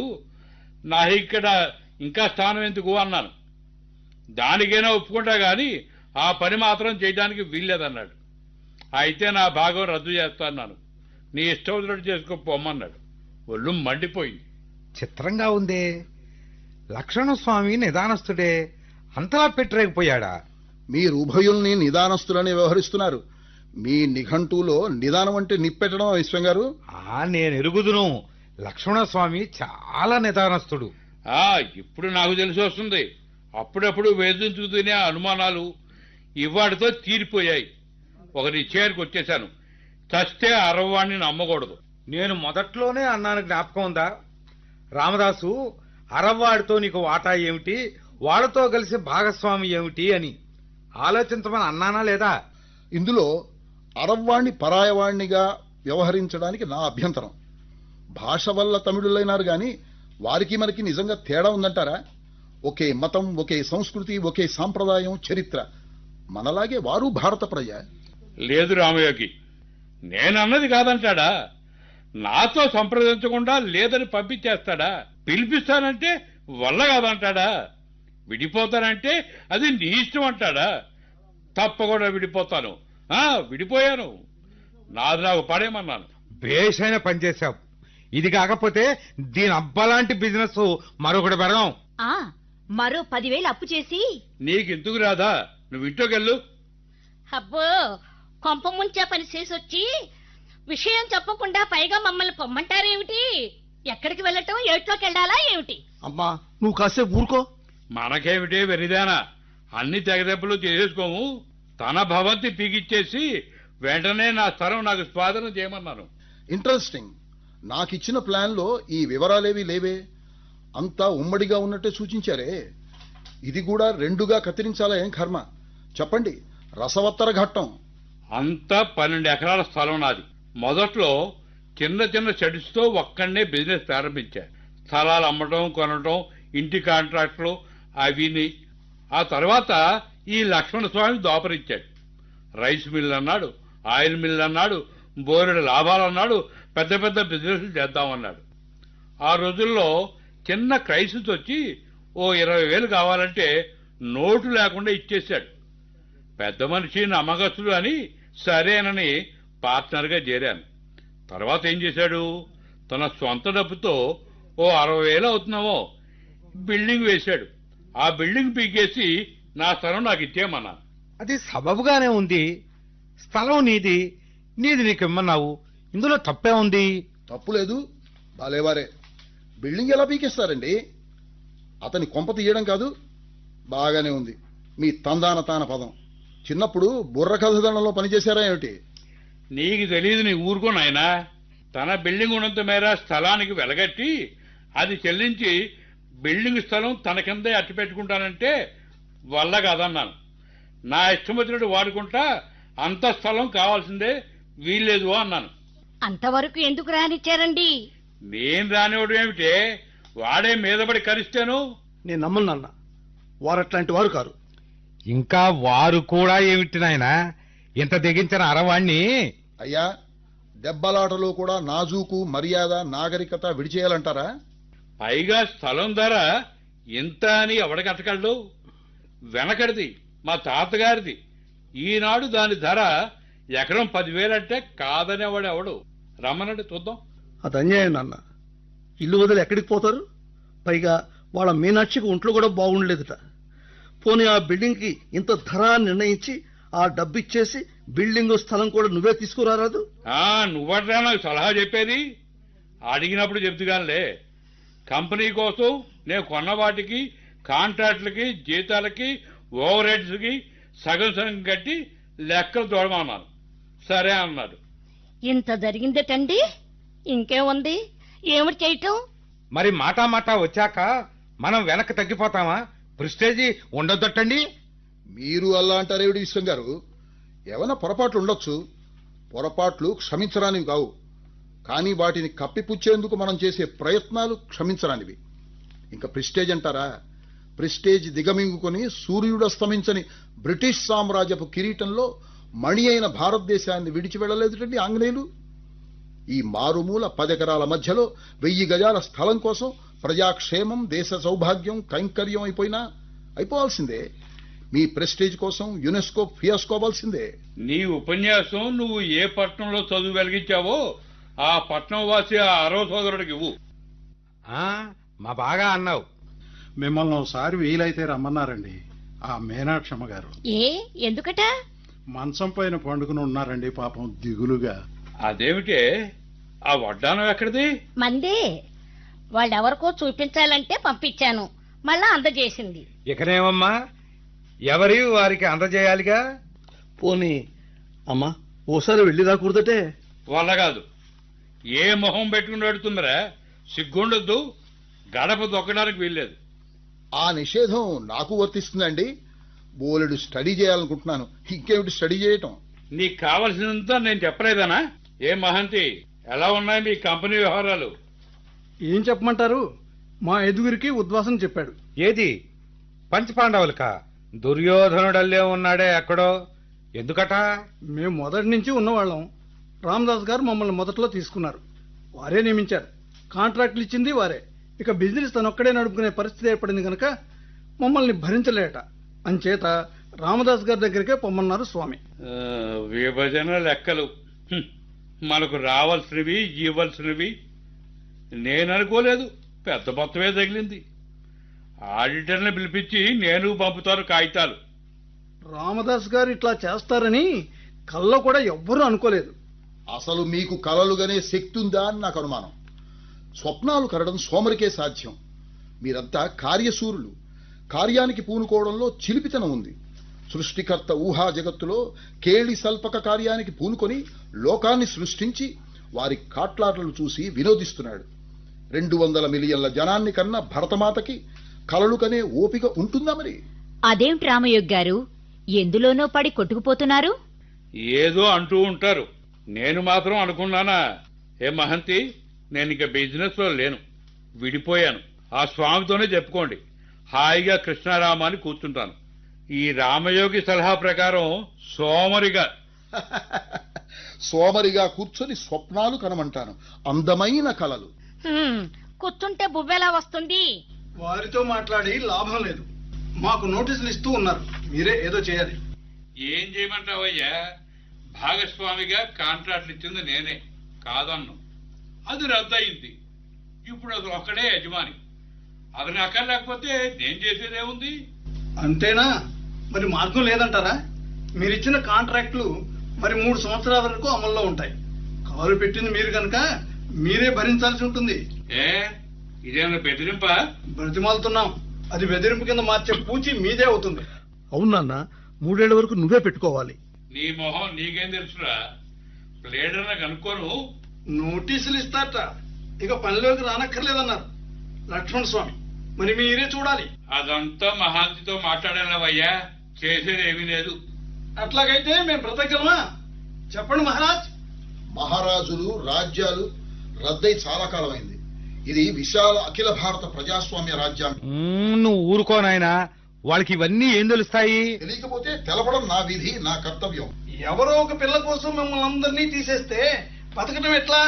నా ఇక్కడ ఇంకా స్థానం ఎందుకు అన్నాను. దానికైనా ఒప్పుకుంటా గాని ఆ పని మాత్రం చేయడానికి వీల్లేదన్నాడు. అయితే నా భాగం రద్దు చేస్తాను. నీ ఇష్టం వచ్చినట్టు చేసుకోపోమన్నాడు. ఒళ్ళు మండిపోయింది. చిత్రంగా ఉందే. లక్ష్మణస్వామి నిదానస్తుడే, అంతలా పెట్టలేకపోయాడా? మీరు ఉభయుల్ని నిదానస్తులని వ్యవహరిస్తున్నారు. మీ నిఘంటువులో నిదానం అంటే నిప్పెట్టడం విశ్వం గారు. నేను ఎరుగుదును. లక్ష్మణస్వామి చాలా నిదానస్తుడు. ఇప్పుడు నాకు తెలిసి వస్తుంది. అప్పుడప్పుడు వేధించుకు తినే అనుమానాలు ఇవాడితో తీరిపోయాయి. ఒక నిశ్చయానికి వచ్చేశాను. చస్తే అరవ్వాణ్ణి నమ్మకూడదు. నేను మొదట్లోనే అన్నాను, జ్ఞాపకం ఉందా? రామదాసు, అరవ్వాడితో నీకు వాటా ఏమిటి, వాడితో కలిసి భాగస్వామి ఏమిటి అని ఆలోచించమని అన్నానా లేదా? ఇందులో అరవ్వాణ్ణి పరాయవాణ్ణిగా వ్యవహరించడానికి నా అభ్యంతరం. భాష వల్ల తమిళులైనారు గాని వారికి మనకి నిజంగా తేడా ఉందంటారా? ఒకే మతం, ఒకే సంస్కృతి, ఒకే సాంప్రదాయం, చరిత్ర. మనలాగే వారు భారత ప్రజ. లేదు రామయోగి, నేనన్నది కాదంటాడా? నాతో సంప్రదించకుండా లేదని పంపించేస్తాడా? పిలిపిస్తానంటే వల్ల కాదంటాడా? విడిపోతానంటే అది నీ ఇష్టం అంటాడా? తప్పకుండా విడిపోతాను. విడిపోయాను. నాది నాకు పడేమన్నాను. బేషైన పనిచేశావు. ఇది కాకపోతే దీని అబ్బలాంటి బిజినెస్ మరొకటి పెడదాం. మరో 10,000 అప్పు చేసి. నీకెందుకు రాదా? నువ్వు ఇంట్లోకెళ్ళు. అబ్బో, కొంప ముంచే పని చేసొచ్చి విషయం చెప్పకుండా పైగా మమ్మల్ని పొమ్మంటారేమిటి? ఎక్కడికి వెళ్ళటం, ఏట్లోకి వెళ్ళాలా ఏమిటి? అమ్మా, నువ్వు కాసేపు ఊరుకో. మనకేమిటే వెరిదానా, అన్ని తెగదెబ్బలు చేసేసుకోము. తన భవంతి పీకిచ్చేసి వెంటనే నా స్థలం నాకు స్వాధీనం చేయమన్నాను. ఇంట్రెస్టింగ్. నాకిచ్చిన ప్లాన్లో ఈ వివరాలేవి లేవే. అంతా ఉమ్మడిగా ఉన్నట్టే సూచించారే. ఇది కూడా రెండుగా కత్తిరించాలా? ఏం కర్మ చెప్పండి. రసవత్తర ఘట్టం. అంతా 12 ఎకరాల స్థలం నాది. మొదట్లో చిన్న చిన్న షెడ్స్తో ఒక్కడనే బిజినెస్ ప్రారంభించా. స్థలాలు అమ్మటం, కొనటం, ఇంటి కాంట్రాక్టులు అవిని. ఆ తర్వాత ఈ లక్ష్మణ స్వామి దోపరించాడు. రైస్ మిల్ అన్నాడు, ఆయిల్ మిల్ అన్నాడు, బోరెడు లాభాలన్నాడు, పెద్ద పెద్ద బిజినెస్లు చేద్దామన్నాడు. ఆ రోజుల్లో చిన్న క్రైసిస్ వచ్చి ఓ 20,000 కావాలంటే నోటు లేకుండా ఇచ్చేశాడు. పెద్ద మనిషి నమ్మకస్తుడు అని సరేనని పార్ట్నర్గా చేరాను. తర్వాత ఏం చేశాడు, తన సొంత డబ్బుతో ఓ 60,000 అవుతున్నావో బిల్డింగ్ వేశాడు. ఆ బిల్డింగ్ పీకేసి నా స్థలం నాకు ఇచ్చేయమన్నా. అది సబబుగానే ఉంది. స్థలం నీది, నీది నీకు ఇమ్మన్నావు. ఇందులో తప్పే ఉంది? తప్పు లేదు. బాలేవారే, బిల్డింగ్ ఎలా పీకేస్తారండి? అతని కొంప తీయడం కాదు. బాగానే ఉంది మీ తందాన తాన పదం. చిన్నప్పుడు బుర్ర కథదండంలో పనిచేశారా ఏమిటి? నీకు తెలియదు, నీ ఊరుకో నాయనా. తన బిల్డింగ్ ఉన్నంత మేర స్థలానికి వెలగట్టి అది చెల్లించి బిల్డింగ్ స్థలం తన కిందే అట్టి పెట్టుకుంటానంటే వల్ల కాదన్నాను. నా ఇష్టం వచ్చినట్టు వాడుకుంటా, అంత స్థలం కావాల్సిందే, వీల్లేదు అన్నాను. అంతవరకు ఎందుకు రానిచ్చారండి? నేను రానివ్వడం ఏమిటే, వాడే మీదపడి కరిస్తాను. నేను నమ్మను నాన్న, వారు అట్లాంటి వారు కారు. ఇంకా వారు కూడా ఏమిటి నాయనా, ఇంత తెగించిన అరవాణ్ణి? అయ్యా, దెబ్బలాటలో కూడా నాజూకు, మర్యాద, నాగరికత విడిచేయాలంటారా? పైగా స్థలం ధర ఇంత అని ఎవడకట్టగలడు? వెనకడిది మా తాతగారిది. ఈనాడు దాని ధర ఎకరం 10,000 అంటే కాదనేవాడు ఎవడు? రమ్మనండి చూద్దాం. అది అన్యాయం నాన్న. ఇల్లు వదిలి ఎక్కడికి పోతారు? పైగా వాళ్ళ మీనాక్షికి ఒంట్లో కూడా బాగుండలేదుట. పోనీ ఆ బిల్డింగ్కి ఇంత ధర నిర్ణయించి ఆ డబ్బు ఇచ్చేసి బిల్డింగ్ స్థలం కూడా నువ్వే తీసుకురారాదు? నువ్వట్రా నాకు సలహా చెప్పేది? అడిగినప్పుడు చెప్తుగానిలే. కంపెనీ కోసం నేను కొన్న వాటికి, కాంట్రాక్టులకి, జీతాలకి, ఓవర్ హెడ్స్కి సగం సగం కట్టి లెక్కలు చూడమన్నాను. సరే అన్నాడు. ఇంత జరిగిందేటండి, ఇంకేముంది? ఏమిటి చేయటం? మరి మాటా మాటా వచ్చాక మనం వెనక్కి తగ్గిపోతామా? ప్రిస్టేజీ ఉండొద్దటండి. మీరు అలా అంటారేవిడి విశ్వం గారు? ఏమైనా పొరపాట్లు ఉండొచ్చు. పొరపాట్లు క్షమించరానివి కావు. కానీ వాటిని కప్పిపుచ్చేందుకు మనం చేసే ప్రయత్నాలు క్షమించరానివి. ఇంకా ప్రిస్టేజ్ అంటారా? ప్రిస్టేజ్ దిగమింగుకొని సూర్యుడు అస్తమించని బ్రిటిష్ సామ్రాజ్యపు కిరీటంలో మణి అయిన భారతదేశాన్ని విడిచి వెళ్లలేదుటండి ఆంగ్లేయులు. ఈ మారుమూల 10 ఎకరాల మధ్యలో 1000 గజాల స్థలం కోసం ప్రజాక్షేమం, దేశ సౌభాగ్యం కైంకర్యం అయిపోవాల్సిందే. మీ ప్రెస్టేజ్ కోసం యునెస్కో ఫియాస్కోవాల్సిందే. నీ ఉపన్యాసం నువ్వు ఏ పట్టణంలో చదువు వెలిగించావో ఆ పట్నం వాసి ఆ 60 సోదరుడికి ఇవ్వు. మా బాగా అన్నావు. మిమ్మల్ని ఒకసారి వీలైతే రమ్మన్నారండి ఆ మీనాక్షమ్మ గారు. ఎందుకట? మంచం పైన పండుకుని ఉన్నారండి పాపం దిగులుగా. అదేమిటే, ఆ వడ్డానం ఎక్కడిది? మందే. వాళ్ళెవరికో చూపించాలంటే పంపించాను, మళ్ళా అందజేసింది. ఇకనేమమ్మా, ఎవరి వారికి అందజేయాలిగా. పోనీ అమ్మా ఓసారి వెళ్ళి రాకూడదటే? వల్ల కాదు. ఏ మొహం పెట్టుకుని పెడుతుందరా? సిగ్గుండొద్దు. గడప దొక్కడానికి వీల్లేదు. ఆ నిషేధం నాకు వర్తిస్తుందండి. బోలెడు స్టడీ చేయాలనుకుంటున్నాను. ఇంకేమిటి స్టడీ చేయటం? నీకు కావలసినంత నేను చెప్పలేదనా? ఏ మహంతి, ఎలా ఉన్నాయి మీ కంపెనీ వ్యవహారాలు? ఏం చెప్పమంటారు? మా ఎదుగురికి ఉద్వాసం చెప్పాడు. ఏది? పంచపాండవులకా? దుర్యోధనుడల్లే ఉన్నాడే ఎక్కడో. ఎందుకట? మేము మొదటి నుంచి ఉన్నవాళ్ళం. రామదాస్ గారు మమ్మల్ని మొదట్లో తీసుకున్నారు. వారే నియమించారు. కాంట్రాక్టులు ఇచ్చింది వారే. ఇక బిజినెస్ తనొక్కడే నడుపుకునే పరిస్థితి ఏర్పడింది కనుక మమ్మల్ని భరించలేట. అంచేత రామదాస్ గారి దగ్గరికే పొమ్మన్నారు స్వామి. విభజన లెక్కలు మనకు రావాల్సినవి, ఇవ్వాల్సినవి. నేను అనుకోలేదు, పెద్ద మొత్తమే తగిలింది. ఆడిటర్ని పిలిపించి నేను పంపుతారు కాగితాలు. రామదాస్ గారు ఇట్లా చేస్తారని కల్లో కూడా ఎవ్వరూ అనుకోలేదు. అసలు మీకు కలలుగానే శక్తి ఉందా అని నాకు అనుమానం. స్వప్నాలు కరడం సోమరికే సాధ్యం. మీరంతా కార్యశూరులు. కార్యానికి పూనుకోవడంలో చిలిపితనం ఉంది. సృష్టికర్త ఊహా జగత్తులో కేళి సల్పక కార్యానికి పూనుకొని లోకాన్ని సృష్టించి వారి కాట్లాటలు చూసి వినోదిస్తున్నాడు. 200 మిలియన్ల జనాన్ని కన్నా భరతమాతకి కలలు కనే ఓపిక ఉంటుందా మరి? అదేమిటి రామయోగ్ గారు, ఎందులోనో పడి కొట్టుకుపోతున్నారు? ఏదో అంటూ ఉంటారు, నేను మాత్రం అనుకున్నానా? ఏ మహంతి, నేను ఇక బిజినెస్ లో లేను, విడిపోయాను. ఆ స్వామితోనే చెప్పుకోండి. హాయిగా కృష్ణారామ అని కూర్చుంటాను. ఈ రామయోగి సలహా ప్రకారం సోమరిగా కూర్చొని స్వప్నాలు కనమంటాను. అందమైన కలలు. కూర్చుంటే బువ్వెలా వస్తుంది? వారితో మాట్లాడి లాభం లేదు. మాకు నోటీసులు ఇస్తూ ఉన్నారు. మీరే ఏదో చేయాలి. ఏం చేయమంటావయ్యా? భాగస్వామిగా కాంట్రాక్ట్లు ఇచ్చింది నేనే, కాదన్ను. అది రద్దయింది. ఇప్పుడు అది ఒక్కడే యజమాని. అతను అక్కర్లేకపోతే నేను చేసేదేముంది? అంతేనా? మరి మార్గం లేదంటారా? మీరిచ్చిన కాంట్రాక్టులు మరి 3 సంవత్సరాల వరకు అమల్లో ఉంటాయి. కారు పెట్టింది మీరు కనుక మీరే భరించాల్సి ఉంటుంది. ఇదేమన్నా బెదిరింపా? బ్రతిమాలుతున్నాం. అది బెదిరింపు కింద మార్చే పూచి మీదే అవుతుంది. అవునన్న, 3 ఏళ్ల వరకు నువ్వే పెట్టుకోవాలి. నీ మొహం నీకేం తెలుసురా? ప్లేడర్న కనుక్కోను. నోటీసులు ఇస్తారట, ఇక పనిలోకి రానక్కర్లేదన్నారు లక్ష్మణ స్వామి. మరి మీరే చూడాలి. అదంతా మహాంతితో మాట్లాడాలవయ్యా, చేసేదేమీ లేదు. అట్లాగైతే మేము బ్రతకగలమా? చెప్పండి మహారాజ్. మహారాజులు రాజ్యాలు రద్దయి చాలా కాలమైంది. ఇది విశాల అఖిల భారత ప్రజాస్వామ్య రాజ్యాంగం. నువ్వు ఊరుకోనాయనా, వాళ్ళకి ఇవన్నీ ఏం తెలుస్తాయి? తెలియకపోతే తెలపడం నా విధి, నా కర్తవ్యం. ఎవరో ఒక పిల్ల కోసం మిమ్మల్ని అందరినీ తీసేస్తే బతకటం ఎట్లా?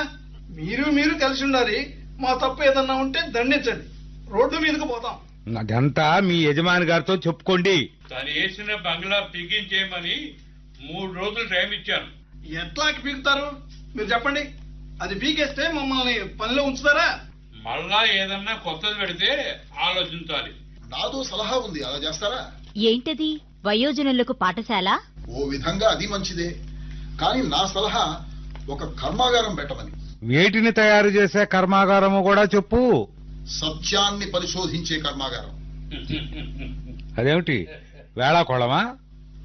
మీరు కలిసి ఉండాలి. మా తప్పు ఏదన్నా ఉంటే దండించండి, రోడ్డు మీదకు పోతాం. అదంతా మీ యజమాని గారితో చెప్పుకోండి. తను వేసిన బంగ్లా పీకించేయమని 3 రోజులు టైం ఇచ్చాను. ఎట్లాకి పీకుతారు మీరు చెప్పండి. అది పీకేస్తే మమ్మల్ని పనిలో ఉంచుతారా? మళ్ళా ఏదన్నా కొత్తది పెడితే ఆలోచించాలి. నాదో సలహా ఉంది, అలా చేస్తారా? ఏంటది? వయోజనులకు పాఠశాల? ఓ విధంగా అది మంచిదే. కానీ నా సలహా ఒక కర్మాగారం పెట్టమని. వేటిని తయారు చేసే కర్మాగారము కూడా చెప్పు. సత్యాన్ని పరిశోధించే కర్మాగారం. అదేమిటి, వేళాకోళమా?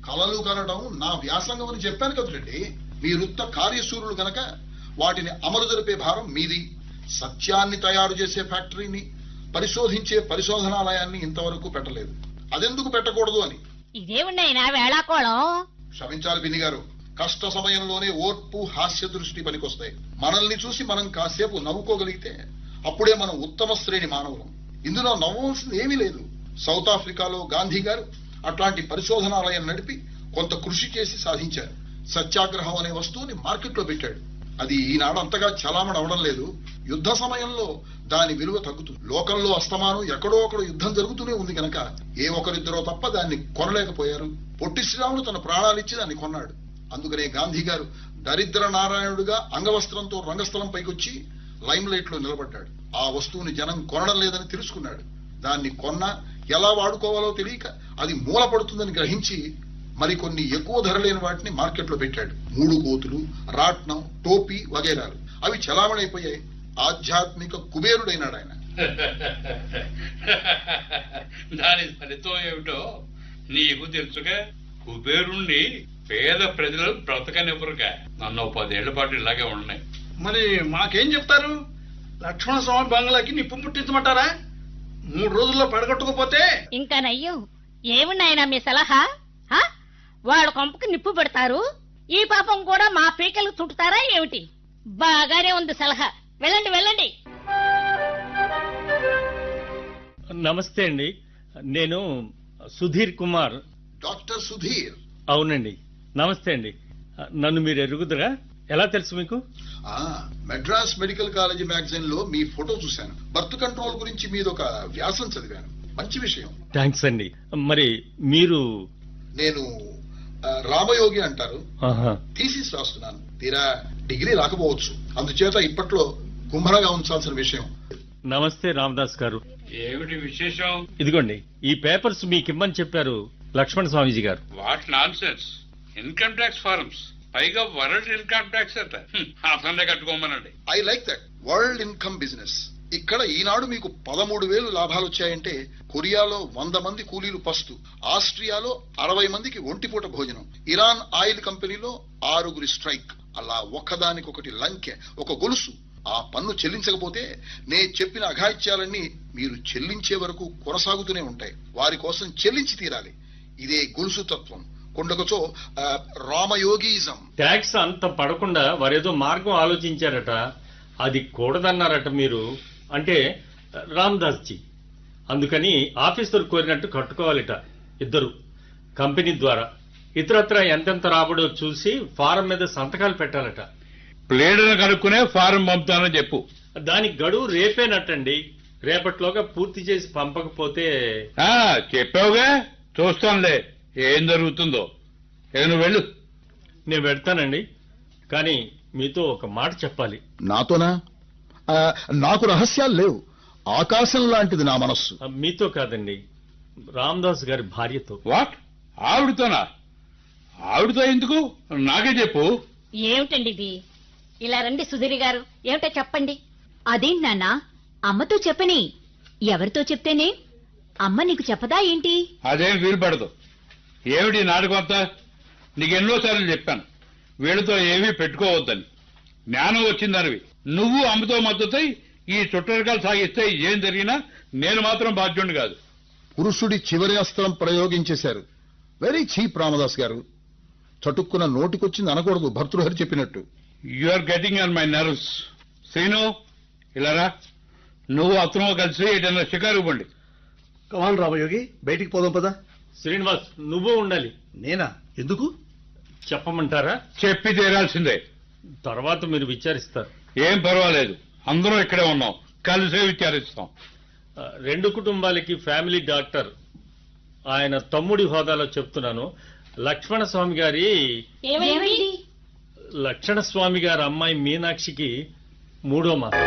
కలలు కనడం నా వ్యాసంగం అని చెప్పాను కదండి. మీరుత్త కార్యశూరులు గనక వాటిని అమలు జరిపే భారం మీది. సత్యాన్ని తయారు చేసే ఫ్యాక్టరీని, పరిశోధించే పరిశోధనాలయాన్ని ఇంతవరకు పెట్టలేదు. అదెందుకు పెట్టకూడదు అని. ఇదేమున్నాయినా వేళాకోళం? క్షమించాలి పిన్ని గారు, కష్ట సమయంలోనే ఓర్పు, హాస్య దృష్టి పనికొస్తాయి. మనల్ని చూసి మనం కాసేపు నవ్వుకోగలిగితే అప్పుడే మనం ఉత్తమ శ్రేణి మానవులం. ఇందులో నవ్వవలసింది ఏమీ లేదు. సౌత్ ఆఫ్రికాలో గాంధీ గారు అట్లాంటి పరిశోధనాలయం నడిపి కొంత కృషి చేసి సాధించారు. సత్యాగ్రహం అనే వస్తువుని మార్కెట్లో పెట్టాడు. అది ఈనాడు అంతగా చలామణి అవడం లేదు. యుద్ధ సమయంలో దాని విలువ తగ్గుతుంది. లోకంలో అస్తమానం ఎక్కడో ఒకడు యుద్ధం జరుగుతూనే ఉంది కనుక ఏ ఒకరిద్దరో తప్ప దాన్ని కొనలేకపోయారు. పొట్టి శ్రీరాముడు తన ప్రాణాలిచ్చి దాన్ని కొన్నాడు. అందుకనే గాంధీ గారు దరిద్ర నారాయణుడుగా అంగవస్త్రంతో రంగస్థలం పైకొచ్చి లైమ్ లైట్ లో నిలబడ్డాడు. ఆ వస్తువుని జనం కొనడం లేదని తెలుసుకున్నాడు. దాన్ని కొన్నా ఎలా వాడుకోవాలో తెలియక అది మూలపడుతుందని గ్రహించి మరికొన్ని ఎక్కువ ధర లేని వాటిని మార్కెట్లో పెట్టాడు. 3 కోతులు, రాట్నం, టోపీ వగైరాలు. అవి చలామణైపోయాయి. ఆధ్యాత్మిక కుబేరుడైనాడు ఆయన. దాని ఫలితం ఏమిటో నీకు తెలుసుగా. కుబేరుణ్ణి పేద ప్రజలు బ్రతకనివ్వరుగా. నన్ను 10 ఏళ్ల పాటు ఇలాగే ఉన్నాయి. మరి మాకేం చెప్తారు? లక్ష్మణ స్వామి బంగ్లాకి నిప్పు ముట్టించమంటారా? 3 రోజుల్లో పడగొట్టకపోతే? ఇంకా నయ్యం. ఏమున్నాయినా మీ సలహా? వాళ్ళ కొంపకి నిప్పు పెడతారు, ఈ పాపం కూడా మా పీకలు చుట్టుతారా ఏమిటి? బాగానే ఉంది సలహా. వెళ్ళండి వెళ్ళండి. నమస్తే అండి, నేను సుధీర్ కుమార్. డాక్టర్ సుధీర్? అవునండి. నమస్తే అండి. నన్ను మీరు ఎరుగుదురా? ఎలా తెలుసు మీకు? మెడ్రాస్ మెడికల్ కాలేజీ మ్యాగజైన్ లో మీ ఫోటో చూశాను. బర్త్ కంట్రోల్ గురించి మీదొక వ్యాసం చదివాను. మంచి విషయం. థ్యాంక్స్ అండి. మరి మీరు? నేను రామయోగి అంటారు. థీసిస్ రాస్తున్నాను. తీరా డిగ్రీ రాకపోవచ్చు. అందుచేత ఇప్పట్లో కుంభరగా ఉంచాల్సిన విషయం. నమస్తే రామదాస్ గారు. ఏమిటి విశేషం? ఇదిగోండి, ఈ పేపర్స్ మీకిమ్మని చెప్పారు లక్ష్మణ స్వామీజీ గారు. What nonsense! Income tax forms, పైగా వరల్డ్ ఇన్కమ్ ట్యాక్స్ అట. అతన్నే కట్టుకోమనండి. I like that. World income business. ఇక్కడ ఈనాడు మీకు 13,000 లాభాలు వచ్చాయంటే కొరియాలో 100 మంది కూలీలు పస్తు, ఆస్ట్రియాలో 60 మందికి ఒంటిపూట భోజనం, ఇరాన్ ఆయిల్ కంపెనీలో 6 స్ట్రైక్. అలా ఒక్కదానికొకటి లంకె, ఒక గొలుసు. ఆ పన్ను చెల్లించకపోతే నే చెప్పిన అఘాయిత్యాలన్నీ మీరు చెల్లించే వరకు కొనసాగుతూనే ఉంటాయి. వారి కోసం చెల్లించి తీరాలి. ఇదే గొలుసు తత్వం. కొండకొచ్చో రామయోగిజం. ట్యాక్స్ అంత పడకుండా వారేదో మార్గం ఆలోచించారట. అది కూడదన్నారట మీరు, అంటే రామదాస్ జీ. అందుకని ఆఫీసర్ కోరినట్టు కట్టుకోవాలిట ఇద్దరు కంపెనీ ద్వారా. ఇతరత్ర ఎంతెంత రాబడో చూసి ఫారం మీద సంతకాలు పెట్టాలట. ప్లేడర్ కనుక్కునే ఫారం పంపుతానని చెప్పు. దానికి గడువు రేపేనట్టండి. రేపట్లోగా పూర్తి చేసి పంపకపోతే? చెప్పావుగా, చూస్తానులే ఏం జరుగుతుందో. నువ్వు వెళ్ళు. నేను పెడతానండి, కానీ మీతో ఒక మాట చెప్పాలి. నాతోనా? నాకు రహస్యాలు లేవు. ఆకాశం లాంటిది నా మనస్సు. మీతో కాదండి, రామదాస్ గారి భార్యతో. వాట్? ఆవిడతోనా? ఆవిడతో ఎందుకు? నాకే చెప్పు. ఏమిటండి ఇది? ఇలా రండి సుధీర్ గారు, ఏమిటో చెప్పండి. అదేంటి నాన్నా, అమ్మతో చెప్పని. ఎవరితో చెప్తేనే? అమ్మ నీకు చెప్పదా ఏంటి? అదేం వీలు పడదు. ఏమిటి నాటకం అంతా? నీకెన్నోసార్లు చెప్పాను వీళ్ళతో ఏమీ పెట్టుకోవద్దని. జ్ఞానం వచ్చిందనివి నువ్వు అమ్మతో మద్దతై ఈ చుట్టరికాలు సాగిస్తే ఏం జరిగినా నేను మాత్రం బాధ్యుడిని కాదు. పురుషుడి చివరి అస్త్రం ప్రయోగించేశారు. వెరీ చీప్ రామదాస్ గారు. చటుక్కున నోటికొచ్చింది అనకూడదు, భర్తృహరి చెప్పినట్టు. You are getting on my nerves. Srinu, ఇలారా, నువ్వు అతను కలిసి ఏదైనా షికారు ఇవ్వండి. కమాన్ రామయోగి, బయటికి పోదాం పదా. శ్రీనివాస్, నువ్వు ఉండాలి. నేనా? ఎందుకు? చెప్పమంటారా? చెప్పి తీరాల్సిందే. తర్వాత మీరు విచారిస్తారు. ఏం పర్వాలేదు, అందరం ఇక్కడే ఉన్నాం, కలిసే విచారిస్తాం. రెండు కుటుంబాలకి ఫ్యామిలీ డాక్టర్, ఆయన తమ్ముడి హోదాలో చెప్తున్నాను. లక్ష్మణస్వామి గారి ఏమైంది? లక్ష్మణస్వామి గారి అమ్మాయి మీనాక్షికి 3వ మాసం.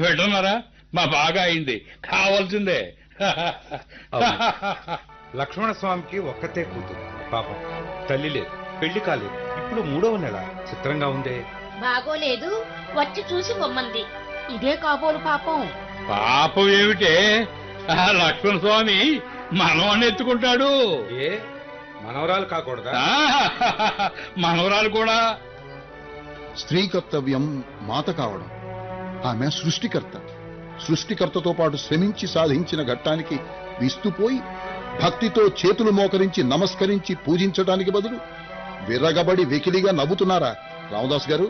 వింటున్నారా? మా బాగా అయింది, కావాల్సిందే. లక్ష్మణస్వామికి ఒక్కతే కూతురు. పాపం, తల్లి లేదు, పెళ్లి కాలేదు, ఇప్పుడు 3వ నెల. చిత్రంగా ఉందే. బాగోలేదు, వచ్చి చూసి పొమ్మంది. ఇదే కాబోలు పాపం. పాపం ఏమిటే? లక్ష్మణ స్వామి మనవాణ్ణి ఎత్తుకుంటాడు. ఏ మనవరాలు కాకూడదా? మనవరాలు కూడా. స్త్రీ కర్తవ్యం మాత కావడం. ఆమె సృష్టికర్త. సృష్టికర్తతో పాటు శ్రమించి సాధించిన ఘట్టానికి విస్తుపోయి భక్తితో చేతులు మోకరించి నమస్కరించి పూజించడానికి బదులు విరగబడి వెకిలిగా నవ్వుతున్నారా రామదాస్ గారు?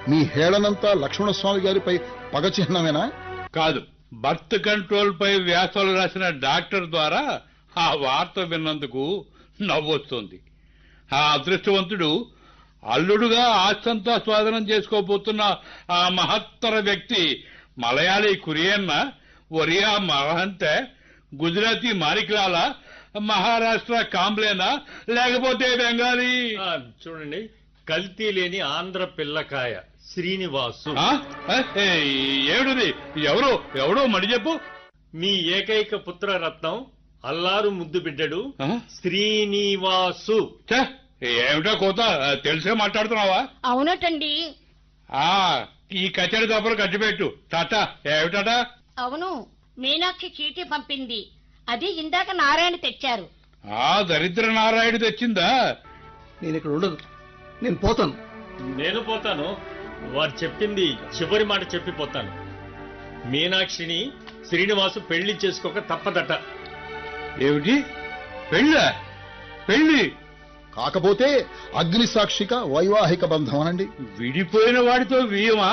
మీ హేళనంతా లక్ష్మణస్వామి గారిపై పగ చిహ్నమేనా? కాదు, బర్త్ కంట్రోల్ పై వ్యాసాలు రాసిన డాక్టర్ ద్వారా ఆ వార్త విన్నందుకు నవ్వొస్తుంది. ఆ అదృష్టవంతుడు అల్లుడుగా ఆస్తంతా స్వాధీనం చేసుకోబోతున్న ఆ మహత్తర వ్యక్తి మలయాళీ కురియన్న, ఒరియా మహంతే, గుజరాతీ మారిక్లాలా, మహారాష్ట్ర కాంబ్లేనా, లేకపోతే బెంగాలీ. చూడండి, కల్తీ లేని ఆంధ్ర పిల్లకాయ శ్రీనివాసు. ఏమిటిది? ఎవడో మడి చెప్పు. మీ ఏకైక పుత్రరత్నం, అల్లారు ముద్దు బిడ్డడు శ్రీనివాసు. ఏమిటో కోత, తెలిసే మాట్లాడుతున్నావా? అవునటండి. ఈ కచేరీ తప్పలు కట్టిపెట్టు. టాటా. ఏమిటట? అవును, మీనాక్షి చీటీ పంపింది. అది ఇందాక నారాయణ తెచ్చారు. ఆ దరిద్ర నారాయణ తెచ్చిందా? నేను ఇక్కడ ఉండదు, నేను పోతాను. నేను పోతాను. వారు చెప్పింది చివరి మాట చెప్పిపోతాను. మీనాక్షిని శ్రీనివాసు పెళ్లి చేసుకోక తప్పదట. ఏమిటి? పెళ్లి కాకపోతే అగ్ని సాక్షిక వైవాహిక బంధం అనండి. విడిపోయిన వాడితో వీయమా?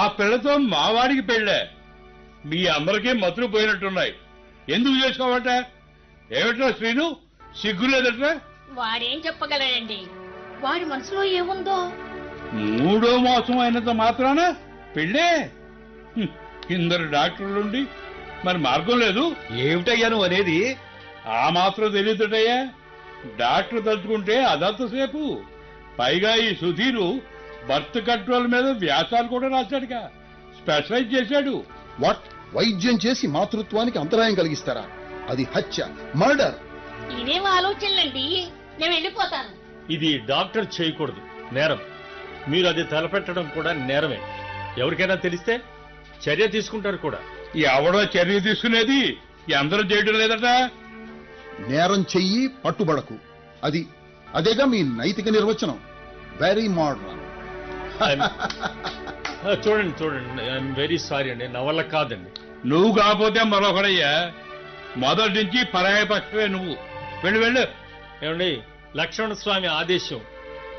ఆ పిల్లతో మావాడికి పెళ్ళే. మీ అందరికీ మతులు పోయినట్టున్నాయి. ఎందుకు చేసుకోవట? ఏమిట్రా శ్రీను, సిగ్గులేదట? వాడేం చెప్పగలడండి? వాడి మనసులో ఏముందో. 3వ మాసం అయినంత మాత్రాన పెళ్ళే? ఇందరు డాక్టర్లుండి మరి మార్గం లేదు. ఏమిటయ్యా నువ్వు అనేది? ఆ మాత్రం తెలియదుటయ్యా. డాక్టర్ తలుచుకుంటే అదంతసేపు. పైగా ఈ సుధీరు బర్త్ కంట్రోల్ మీద వ్యాసాలు కూడా రాశాడుగా, స్పెషలైజ్ చేశాడు. వాట్? వైద్యం చేసి మాతృత్వానికి అంతరాయం కలిగిస్తారా? అది హత్య, మర్డర్. ఇదేం ఆలోచనలండి. నేను వెళ్ళిపోతాను. ఇది డాక్టర్ చేయకూడదు, నేరం. మీరు అది తలపెట్టడం కూడా నేరమే. ఎవరికైనా తెలిస్తే చర్య తీసుకుంటారు కూడా. ఎవడో చర్య తీసుకునేది? అందరూ చేయడం లేదట. నేరం చెయ్యి, పట్టుబడకు. అదేగా మీ నైతిక నిర్వచనం. Very modern. చూడండి, ఐఎమ్ వెరీ సారీ అండి, నా వల్ల కాదండి. నువ్వు కాకపోతే మరొకడయ్యా. మొదటి నుంచి పరాయపక్షమే నువ్వు. వెళ్ళు. ఏమండి, లక్ష్మణస్వామి ఆదేశం,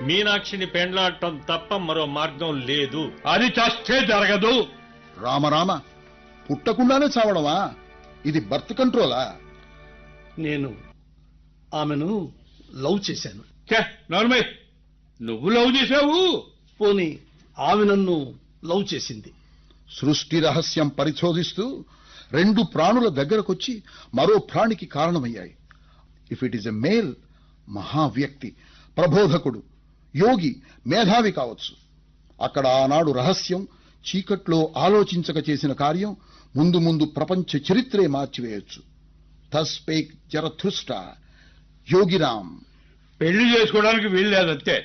మీనాక్షిని పెండ్లాడటం తప్ప మరో మార్గం లేదు. అది చస్తే జరగదు. రామరామ, పుట్టకుండానే చావడమా? ఇది బర్త్ కంట్రోలా? నేను ఆమెను లవ్ చేశాను. నోర్మై, నువ్వు లవ్ చేశావు? పోనీ ఆమె నన్ను లవ్ చేసింది. సృష్టి రహస్యం పరిశోధిస్తూ 2 ప్రాణుల దగ్గరకొచ్చి మరో ప్రాణికి కారణమయ్యాయి. If it is a male, మహావ్యక్తి, ప్రబోధకుడు, యోగి, మేధావి కావచ్చు. అక్కడ ఆనాడు రహస్యం చీకట్లో ఆలోచించక చేసిన కార్యం ముందు ముందు ప్రపంచ చరిత్రే మార్చివేయొచ్చు. తస్పేక్ జరథుష్ట, యోగిరామ్. పెళ్లి చేసుకోవడానికి వీలు లేదంతే.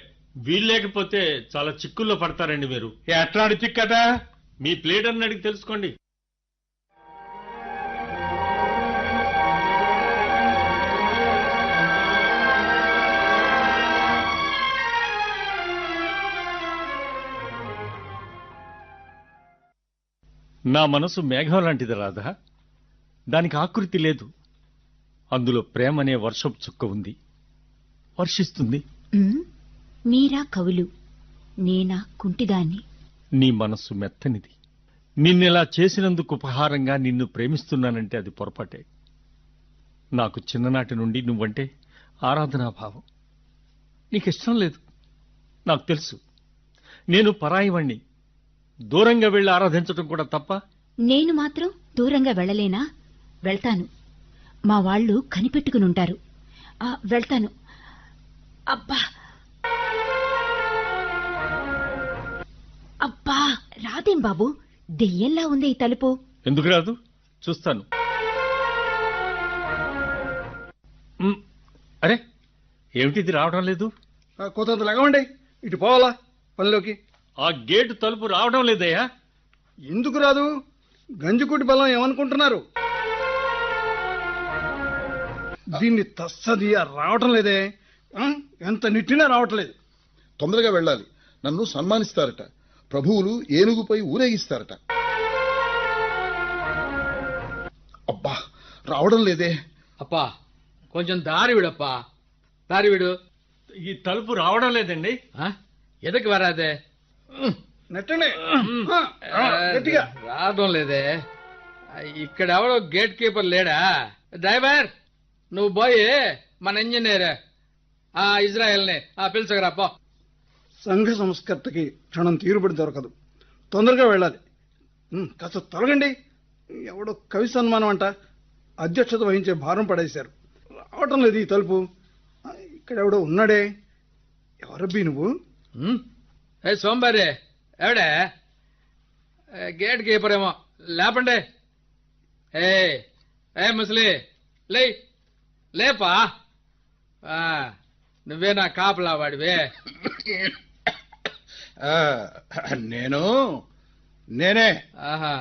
వీలు లేకపోతే చాలా చిక్కుల్లో పడతారండి మీరు. ఎట్లాంటి చిక్కట? మీ ప్లేడర్ని అడిగి తెలుసుకోండి. నా మనసు మేఘం లాంటిది రాధా. దానికి ఆకృతి లేదు. అందులో ప్రేమ అనే వర్షపు చుక్క ఉంది. వర్షిస్తుంది. మీరా కవులు, నేనా కుంటిదాన్ని. నీ మనస్సు మెత్తనిది. నిన్నెలా చేసినందుకు ఉపహారంగా నిన్ను ప్రేమిస్తున్నానంటే అది పొరపాటే. నాకు చిన్ననాటి నుండి నువ్వంటే ఆరాధనాభావం. నీకిష్టం లేదు, నాకు తెలుసు. నేను పరాయివాణ్ణి. దూరంగా వెళ్లి ఆరాధించడం కూడా తప్ప? నేను మాత్రం దూరంగా వెళ్ళలేనా? వెళ్తాను. మా వాళ్ళు కనిపెట్టుకునుంటారు. వెళ్తాను. అబ్బా అబ్బా, రాదేం బాబు, దెయ్యంలా ఉంది ఈ తలుపు. ఎందుకు రాదు? చూస్తాను. అరే, ఏమిటిది రావడం లేదు? కొంత లగవండి, ఇటు పోవాలా పనిలోకి. ఆ గేటు తలుపు రావడం లేదయ్యా. ఎందుకు రాదు? గంజికుటి బలం ఏమనుకుంటున్నారు? దీన్ని తస్సది రావటం లేదే. ఎంత నిట్టినా రావట్లేదు. తొందరగా వెళ్ళాలి. నన్ను సన్మానిస్తారట. ప్రభువులు ఏనుగుపై ఊరేగిస్తారట. అబ్బా, రావడం లేదే. అప్పా, కొంచెం దారి విడప్పా, దారి విడు. ఈ తలుపు రావడం లేదండి. ఎదకి వరాదే. నెట్టండి గట్టిగా. రావడం లేదే. ఇక్కడ ఎవడో గేట్ కీపర్ లేడా? డ్రైవర్, నువ్వు పోయి మన ఇంజనీర్ ఇజ్రాయెల్ని పిలుచుకురా పో. సంఘ సంస్కర్తకి క్షణం తీరుబడి దొరకదు. తొందరగా వెళ్ళాలి. కాస్త తొలగండి. ఎవడో కవి సన్మానం అంట, అధ్యక్షత వహించే భారం పడేశారు. రావటం లేదు ఈ తలుపు. ఇక్కడ ఎవడో ఉన్నాడే. ఎవరబ్బీ నువ్వు? సోంబారి ఎవడే? గేట్ కీపర్ ఏమో. లేపండి. ఏ ముసలి, లేపా. నువ్వే నా కాపలా వాడివే. నేనే. ఆహా,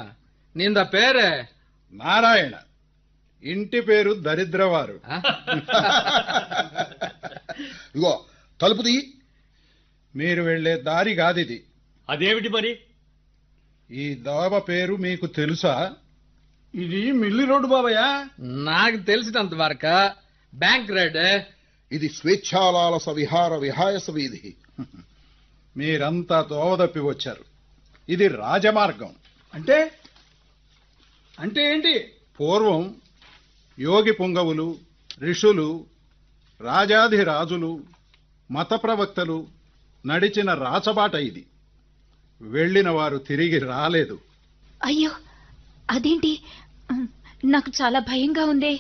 నింద పేరే నారాయణ. ఇంటి పేరు దరిద్రవారు. ఇగో తలుపు తీ. మీరు వెళ్లే దారి కాదిది. అదేమిటి మరి? ఈ దోవ పేరు మీకు తెలుసా? ఇది మిల్లి రోడ్డు బాబయ్య. నాకు తెలిసినంత వరకు బ్యాంక్ రోడ్. ఇది స్వేచ్ఛాలాలస విహార విహాయస వీధి. మీరంతా దోవ తప్పి వచ్చారు. ఇది రాజమార్గం. అంటే అంటే ఏంటి? పూర్వం యోగి పుంగవులు, ఋషులు, రాజాధిరాజులు, మత ప్రవక్తలు నడిచిన రాచబాట ఇది. వెళ్లిన వారు తిరిగి రాలేదు. అయ్యో, అదేంటి? నాకు చాలా భయంగా ఉంది.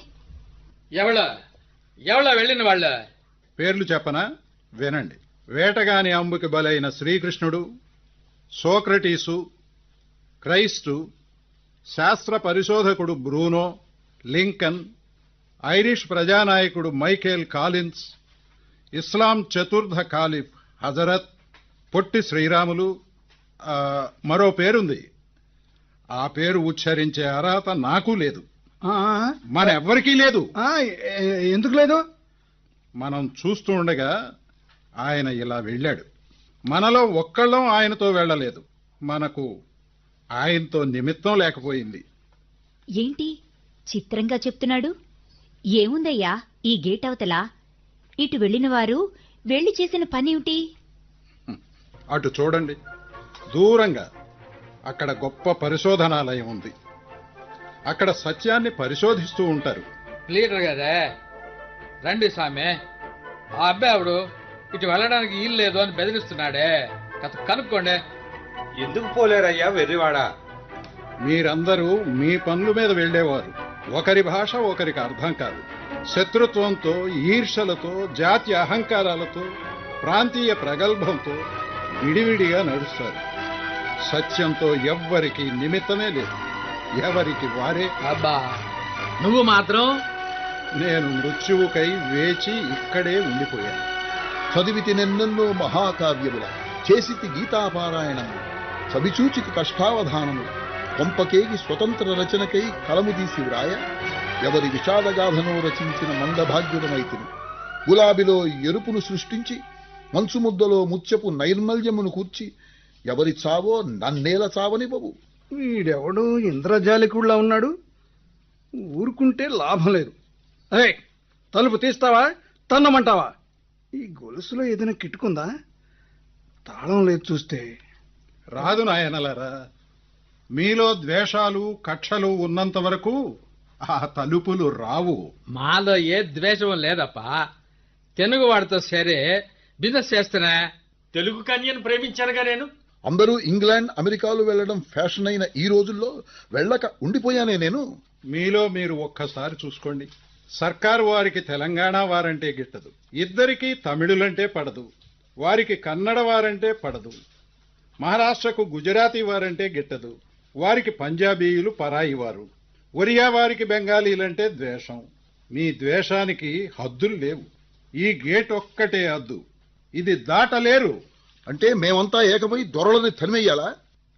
ఎవళ్ళ వెళ్ళిన వాళ్ళ పేర్లు చెప్పనా? వినండి. వేటగాని అంబుకి బలైన శ్రీకృష్ణుడు, సోక్రటీసు, క్రైస్టు, శాస్త్ర పరిశోధకుడు బ్రూనో, లింకన్, ఐరిష్ ప్రజానాయకుడు మైకేల్ కాలిన్స్, ఇస్లాం చతుర్థ ఖాలిఫ్ హజరత్, పొట్టి శ్రీరాములు. మరో పేరుంది. ఆ పేరు ఉచ్చరించే అర్హత నాకు లేదు, మన ఎవ్వరికీ లేదు. ఎందుకు లేదు? మనం చూస్తూ ఉండగా ఆయన ఇలా వెళ్ళాడు. మనలో ఒక్కళ్ళం ఆయనతో వెళ్ళలేదు. మనకు ఆయనతో నిమిత్తం లేకపోయింది. ఏంటి చిత్రంగా చెప్తున్నాడు? ఏముందయ్యా ఈ గేట్ అవతల? ఇటు వెళ్లిన వారు వెళ్లి చేసిన పనేమిటి? అటు చూడండి, దూరంగా. అక్కడ గొప్ప పరిశోధనాలయం ఉంది. అక్కడ సత్యాన్ని పరిశోధిస్తూ ఉంటారు. లీడర్ కదా, రండి స్వామి. ఆ అబ్బాయి ఆవిడు ఇటు వెళ్ళడానికి ఇల్లు లేదు అని బెదిరిస్తున్నాడే, కనుక్కోండి. ఎందుకు పోలేరయ్యా వెర్రివాడా? మీరందరూ మీ పనుల మీద వెళ్లేవారు. ఒకరి భాష ఒకరికి అర్థం కాదు. శత్రుత్వంతో, ఈర్షలతో, జాతి అహంకారాలతో, ప్రాంతీయ ప్రగల్భంతో విడివిడిగా నడుస్తారు. సత్యంతో ఎవ్వరికి నిమిత్తమే లేదు. ఎవరికి వారే. అబ్బా నువ్వు మాత్రం నేను మృత్యువుకై వేచి ఇక్కడే ఉండిపోయాను. చదివితి నెన్నెన్నో మహాకావ్యముల, చేసితి గీతాపారాయణము, చవిచూచితి కష్టావధానము, కొంపకేగి స్వతంత్ర రచనకై కలము తీసి వ్రాయ, ఎవరి విషాదగాథను రచించిన మందభాగ్యుడమైతిని. గులాబిలో ఎరుపును సృష్టించి, మంచు ముద్దలో ముత్యపు నైర్మల్యమును కూర్చి, ఎవరి చావో నన్నేల చావనివ్వవు. వీడెవడు ఇంద్రజాలికుడిలా ఉన్నాడు. ఊరుకుంటే లాభం లేదు. అరే, తలుపు తీస్తావా, తన్నమంటావా? ఈ గొలుసులో ఏదైనా కిట్టుకుందా? తాళం లేదు చూస్తే. రాదు నాయనలారా. మీలో ద్వేషాలు, కక్షలు ఉన్నంత వరకు ఆ తలుపులు రావు. మాలో ఏ ద్వేషం లేదప్పా. తెలుగు వాడితో సరే బిజినెస్ చేస్తున్నా. తెలుగు కన్యను ప్రేమించానుగా నేను. అందరూ ఇంగ్లాండ్, అమెరికాలు వెళ్లడం ఫ్యాషన్ అయిన ఈ రోజుల్లో వెళ్ళక ఉండిపోయానే నేను. మీలో మీరు ఒక్కసారి చూసుకోండి. సర్కారు వారికి తెలంగాణ వారంటే గిట్టదు, ఇద్దరికీ తమిళులంటే పడదు, వారికి కన్నడ వారంటే పడదు, మహారాష్ట్రకు గుజరాతీ వారంటే గిట్టదు, వారికి పంజాబీయులు పరాయి వారు, ఒరియా వారికి బెంగాలీలంటే ద్వేషం. మీ ద్వేషానికి హద్దులు లేవు. ఈ గేట్ ఒక్కటే హద్దు, ఇది దాటలేరు. అంటే మేమంతా ఏకమై దొరలని తరిమెయ్యాలా?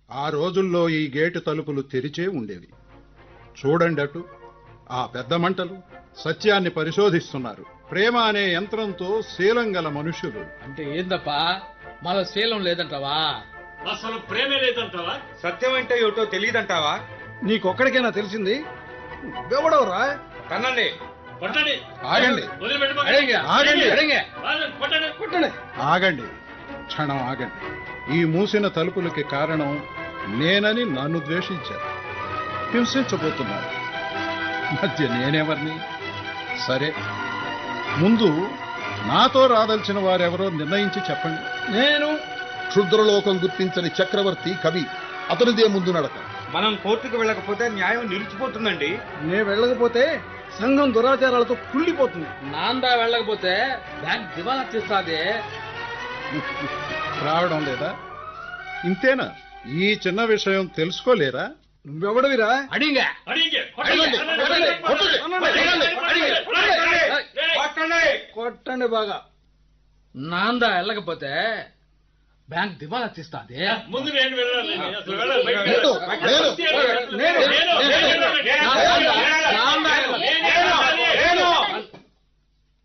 ఆ రోజుల్లో ఈ గేటు తలుపులు తెరిచే ఉండేవి. చూడండి అటు, ఆ పెద్ద మంటలు సత్యాన్ని పరిశోధిస్తున్నారు. ప్రేమ అనే యంత్రంతో శీలం గల మనుషులు. అంటే ఏందప్పా, మాలో శీలం లేదంటావా? అసలు ప్రేమే లేదంటావా? సత్యం అంటే ఏమిటో తెలియదంటావా? నీకొక్కడికైనా తెలిసింది? ఎవడవరా? కనండి. కొట్టండి. ఆగండి, అడిగే, ఆగండి. అడిగే. కొట్టండి. కొట్టండి. ఆగండి, క్షణం ఆగండి. ఈ మూసిన తలుపులకి కారణం నేనని నన్ను ద్వేషించారు, హింసించబోతున్నారు. మధ్య నేనెవరిని? సరే, ముందు నాతో రాదలిచిన వారెవరో నిర్ణయించి చెప్పండి. నేను క్షుద్రలోకం గుర్తించని చక్రవర్తి కవి, అతనిదే ముందు నడక. మనం కోర్టుకు వెళ్ళకపోతే న్యాయం నిలిచిపోతుందండి. నే వెళ్ళకపోతే సంఘం దురాచారాలతో కుళ్ళిపోతుంది. నాందా వెళ్ళకపోతే బ్యాంక్ దివాలా తీస్తాది. రావడం లేదా? ఇంతేనా? ఈ చిన్న విషయం తెలుసుకోలేరా? నువ్వెవడవిరా? అడిగే. కొట్టండి బాగా. నాందా వెళ్ళకపోతే బ్యాంక్ దివాలా తీస్తాది. ముందు నేను వెళ్ళాలి. అసలు వెళ్ళాలి.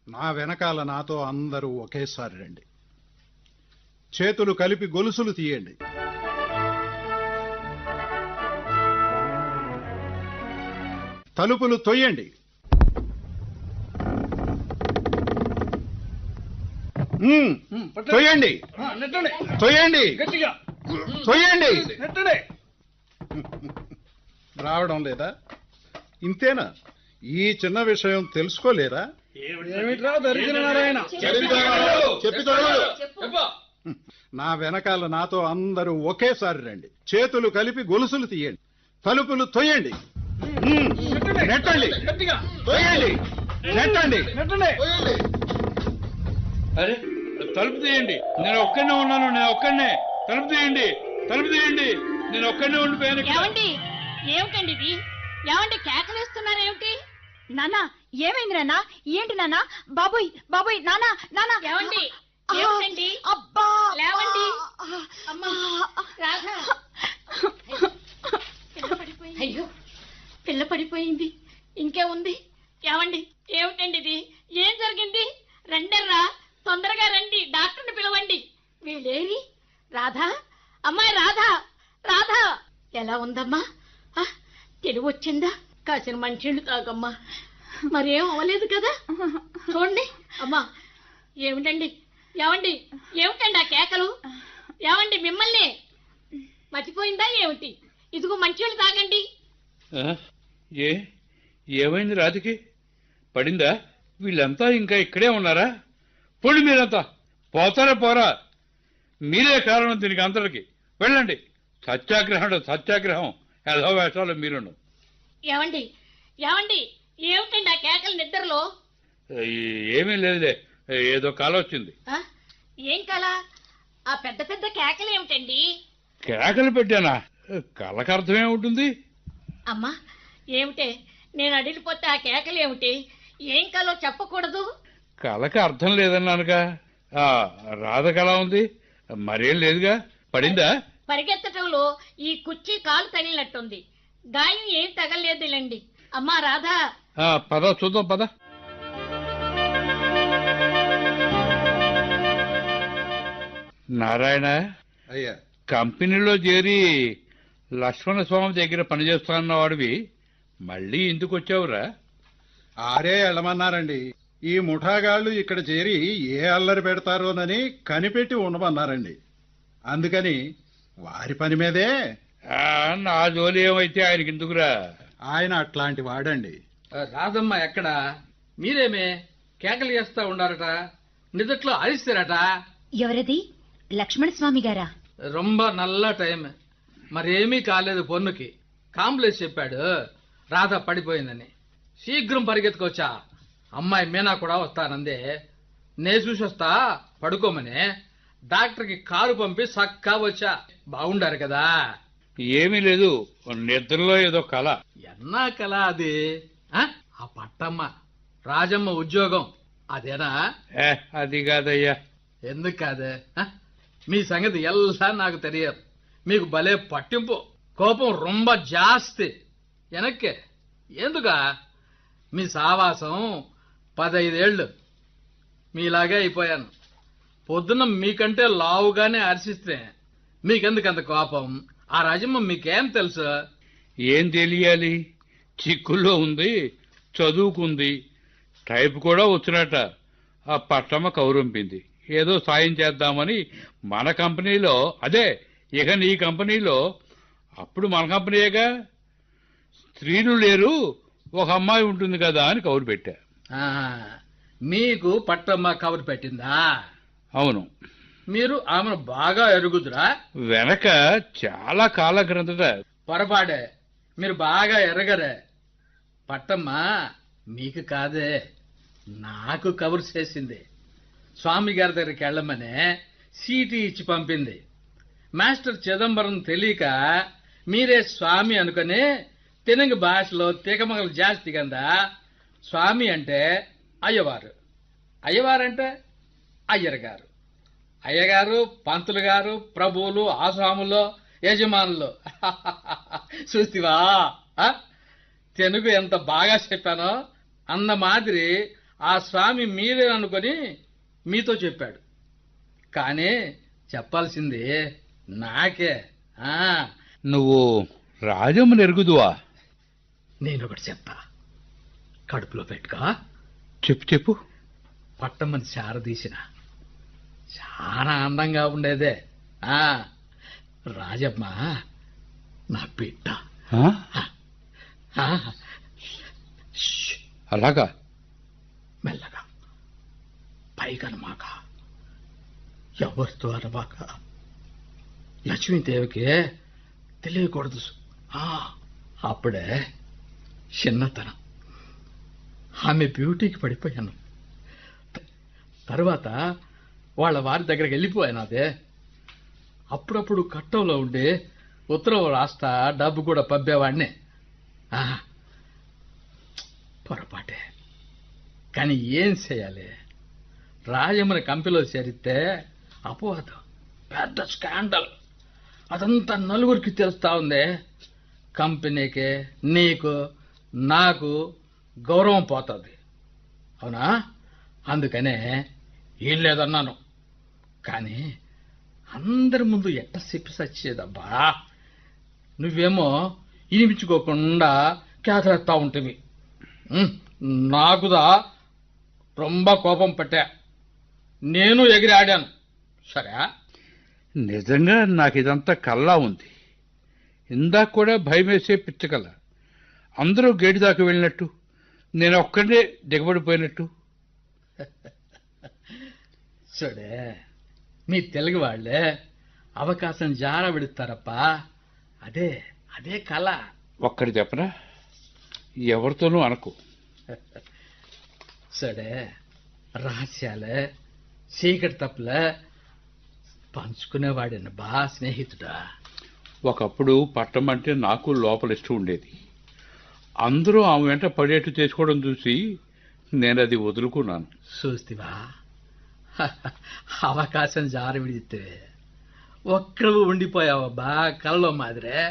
నా వెనకాల నాతో అందరూ ఒకేసారి రండి. చేతులు కలిపి గొలుసులు తీయండి. తలుపులు తొయ్యండి. తొయ్యండి, తొయ్యండి, తొయ్యండి. రావడం లేదా? ఇంతేనా? ఈ చిన్న విషయం తెలుసుకోలేరా? ఏమిట్రా దరిద్ర నారాయణ? నా వెనకాల నాతో అందరూ ఒకేసారి రండి. చేతులు కలిపి గొలుసులు తీయండి. తలుపులు తొయ్యండి. నెట్టండి, తొయ్యండి, నెట్టండి. అరే, తలుపు తీయండి. నేను ఒక్కనే ఉన్నాను, నేను ఒక్కనే. తలుపు తీయండి, తలుపు తీయండి. నేను ఒక్కనే ఉండిపోయాను. ఏమండి? ఏమిటండి ఇది? ఏమండి కేకలేస్తున్నారేమిటి? నాన్న ఏమైంది నాన్న? ఏంటి నాన్న? బాబోయ్ బాబోయ్, నాన్న నాన్న. ఏమండి? ఏమిటండి? అబ్బా, లేవండి. అమ్మా, రాధా. అయ్యో, పిల్ల పడిపోయింది. ఇంకే ఉంది. ఏమండి? ఏమిటండి ఇది? ఏం జరిగింది? రండర్రా, తొందరగా రండి. డాక్టర్ని పిలవండి. వీళ్ళేరి? రాధా, అమ్మాయి రాధా, రాధా ఎలా ఉందమ్మా? తెలివి వచ్చిందా? కాసిన మంచిళ్ళు తాగమ్మా. మరేం అవ్వలేదు కదా? చూడండి అమ్మా. ఏమిటండి? ఏమండి? ఏమిటండి ఆ కేకలు? ఏమండి మిమ్మల్ని? మర్చిపోయిందా ఏమిటి? ఇదిగో మంచిళ్ళు తాగండి. ఏమైంది రాధికి? పడిందా? వీళ్ళంతా ఇంకా ఇక్కడే ఉన్నారా? పోండి మీరంతా. పోతారా పోరా? మీరే కారణం దీనికి అంతటికి. వెళ్ళండి. సత్యాగ్రహం సత్యాగ్రహం. ఏదో వేషాలు మీరును. ఏమండి? ఏమండి? ఏమిటండి ఆ కేకలు నిద్రలో? ఏమీ లేదులే, ఏదో కాలం వచ్చింది. ఆ? ఏం కళ? ఆ పెద్ద పెద్ద కేకలు ఏమిటండి? కేకలు పెట్టానా? కళకు అర్థమే ఉంటుంది. అమ్మా, ఏమిటే నేను అడిగిపోతే ఆ కేకలు ఏమిటి? ఏం కలో చెప్పకూడదు? కళకి అర్థం లేదన్నానుగా. రాధ కళ ఉంది, మరేం లేదుగా. పడిందా? పరిగెత్తటంలో ఈ కుర్చీ కాలు తగిలినట్టుంది. గాయం ఏం తగలలేదులేండి. అమ్మా రాధా, పద చూద్దాం, పద. నారాయణ, అయ్యా, కంపెనీలో చేరి లక్ష్మణ స్వామి దగ్గర పనిచేస్తున్న వాడివి మళ్ళీ ఎందుకు వచ్చావురా? ఆరే వెళ్ళమన్నారండి. ఈ ముఠాగాళ్ళు ఇక్కడ చేరి ఏ అల్లరి పెడతారోనని కనిపెట్టి ఉండమన్నారండి. అందుకని వారి పని మీదే. నా జోలి ఏమైతే ఆయనకి ఎందుకురా? ఆయన అట్లాంటి వాడండి. రాదమ్మ ఎక్కడ? మీరేమే కేకలు చేస్తా ఉండారట, నిదట్లో అరిస్తారట. ఎవరది? లక్ష్మణ స్వామి గారా? రొంబ నల్ల టైం, మరేమీ కాలేదు. పొన్నుకి కాంప్లెక్స్ చెప్పాడు రాధ పడిపోయిందని. శీఘ్రం పరిగెత్తుకొచ్చా. అమ్మాయి మీనా కూడా వస్తానందే. నే చూసొస్తా పడుకోమని డాక్టర్కి కారు పంపి సక్కా వచ్చా. బాగుండారు కదా? ఏమీ లేదు, నిద్రలో ఏదో కళ. ఎన్నా కళ అది? ఆ పట్టమ్మ రాజమ్మ ఉద్యోగం అదేనా? అది కాదయ్యా. ఎందుకు కాదే? మీ సంగతి ఎల్లా నాకు తెలియదు. మీకు భలే పట్టింపు, కోపం రొంబ జాస్తి. వెనక్కే ఎందుకా? మీ సావాసం 15 ఏళ్ళు మీలాగే అయిపోయాను. పొద్దున్న మీకంటే లావుగానే అరిసిస్తే మీకెందుకంత కోపం? ఆ రాజమ్మ మీకేం తెలుసు? ఏం తెలియాలి? చిక్కుల్లో ఉంది, చదువుకుంది, టైప్ కూడా వచ్చినట్ట. ఆ పట్టమ్మ కౌరంపింది. ఏదో సాయం చేద్దామని మన కంపెనీలో, అదే ఇక నీ కంపెనీలో, అప్పుడు మన కంపెనీయేగా, స్త్రీలు లేరు, ఒక అమ్మాయి ఉంటుంది కదా అని కౌరు పెట్టా. మీకు పట్టమ్మ కబురు పెట్టిందా? అవును. మీరు ఆమెను బాగా ఎరుగుదురా? వెనక చాలా కాలం క్రిందట. పొరపాడే, మీరు బాగా ఎరగరే. పట్టమ్మ మీకు కాదే, నాకు కబురు చేసింది. స్వామి గారి దగ్గరికి వెళ్ళమనే సీటీ ఇచ్చి పంపింది. మాస్టర్ చిదంబరం తెలియక మీరే స్వామి అనుకుని తెలుగు భాషలో తికమగలు జాస్తి కదా. స్వామి అంటే అయ్యవారు, అయ్యవారంటే అయ్యర్ గారు, అయ్యగారు పంతులు గారు, ప్రభువులు, ఆసాములు, యజమానులు. చూస్తివా తెలుగు ఎంత బాగా చెప్పానో? అన్న మాదిరి ఆ స్వామి మీరే అనుకొని మీతో చెప్పాడు. కానీ చెప్పాల్సింది నాకే. నువ్వు రాజమ్మని ఎరుగుదువా? నేనొకటి చెప్తా, కడుపులో పెట్టుకో. చెప్పు చెప్పు. పట్టమ్మని చారదీసిన చాలా అందంగా ఉండేదే. రాజమ్మ నా బిడ్డ. అలాగా? మెల్లగా, పైగా అనమాక, ఎవరితో అనమాక. లక్ష్మీదేవికి తెలియకూడదు. అప్పుడే చిన్నతనం, ఆమె బ్యూటీకి పడిపోయాను. తర్వాత వాళ్ళ వారి దగ్గరికి వెళ్ళిపోయాను. అదే అప్పుడప్పుడు కట్టంలో ఉండి ఉత్తరం రాస్తా డబ్బు కూడా పంపేవాడిని. పొరపాటే, కానీ ఏం చేయాలి? రాజమ్మని కంపెనీలో చేరితే అపవాదం, పెద్ద స్కాండల్, అదంతా నలుగురికి తెలుస్తా ఉంది. కంపెనీకి, నీకు, నాకు గౌరవం పోతుంది. అవునా? అందుకనే ఏం లేదన్నాను. కానీ అందరి ముందు ఎట్ట చెప్పి సచ్చేదబ్బా. నువ్వేమో ఇనిపించుకోకుండా కేకలేస్తా ఉంటుంది. నాకుదా రొంబ కోపం పట్టా. నేను ఎగిరి ఆడాను. సరే, నిజంగా నాకు ఇదంతా కల్లా ఉంది. ఇందాక కూడా భయం వేసే పిచ్చకల. అందరూ గేటు దాకా వెళ్ళినట్టు, నేను ఒక్కడే దిగబడిపోయినట్టు. చూడే, మీ తెలుగు వాళ్ళే అవకాశం జార విడుతారప్ప. అదే అదే కళ. ఒక్కడి చెప్పనా? ఎవరితోనూ అనకు. సరే రహస్యాలే చీకటి తప్పులే పంచుకునేవాడిని బా స్నేహితుడా. ఒకప్పుడు పట్టం అంటే నాకు లోపల ఇష్టం ఉండేది. అందరూ ఆమె వెంట పడేట్టు చేసుకోవడం చూసి నేను అది వదులుకున్నాను. చూస్తివా, అవకాశం జారి విడితే ఒక్కడు ఉండిపోయావబ్బా కలలో మాదిరే.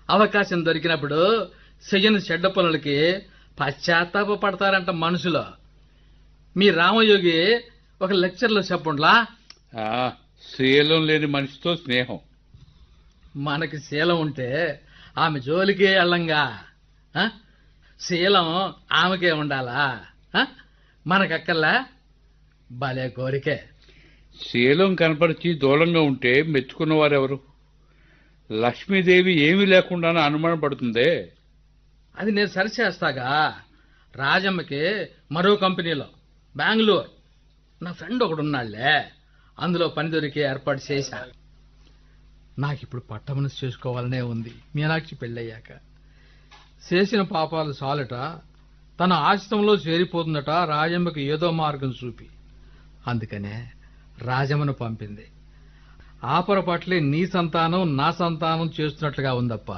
అవకాశం దొరికినప్పుడు చెయ్యని చెడ్డ పనులకి పశ్చాత్తాప పడతారంట మనుషులు. మీ రామయోగి ఒక లెక్చర్లో చెప్పుండ్లా, శీలం లేని మనిషితో స్నేహం. మనకి శీలం ఉంటే ఆమె జోలికే వెళ్ళంగా. శీలం ఆమెకే ఉండాలా? మనకక్కల్లా భలే కోరికే. శీలం కనపరిచి దూరంగా ఉంటే మెచ్చుకున్నవారెవరు? లక్ష్మీదేవి ఏమీ లేకుండానే అనుమానం పడుతుందే. అది నేను సరిచేస్తాగా. రాజమ్మకి మరో కంపెనీలో బెంగళూరు నా ఫ్రెండ్ ఒకడు ఉన్నాళ్లే, అందులో పని దొరికే ఏర్పాటు చేశా. నాకిప్పుడు పట్టమనసు చేసుకోవాలనే ఉంది. మీనాక్షి పెళ్ళయ్యాక చేసిన పాపాలు చాలట, తన ఆశ్రమంలో చేరిపోతుందట రాజమ్మకి ఏదో మార్గం చూపి. అందుకనే రాజమ్మను పంపింది. ఆ పొరపాట్లే నీ సంతానం నా సంతానం చేస్తున్నట్లుగా ఉందప్ప.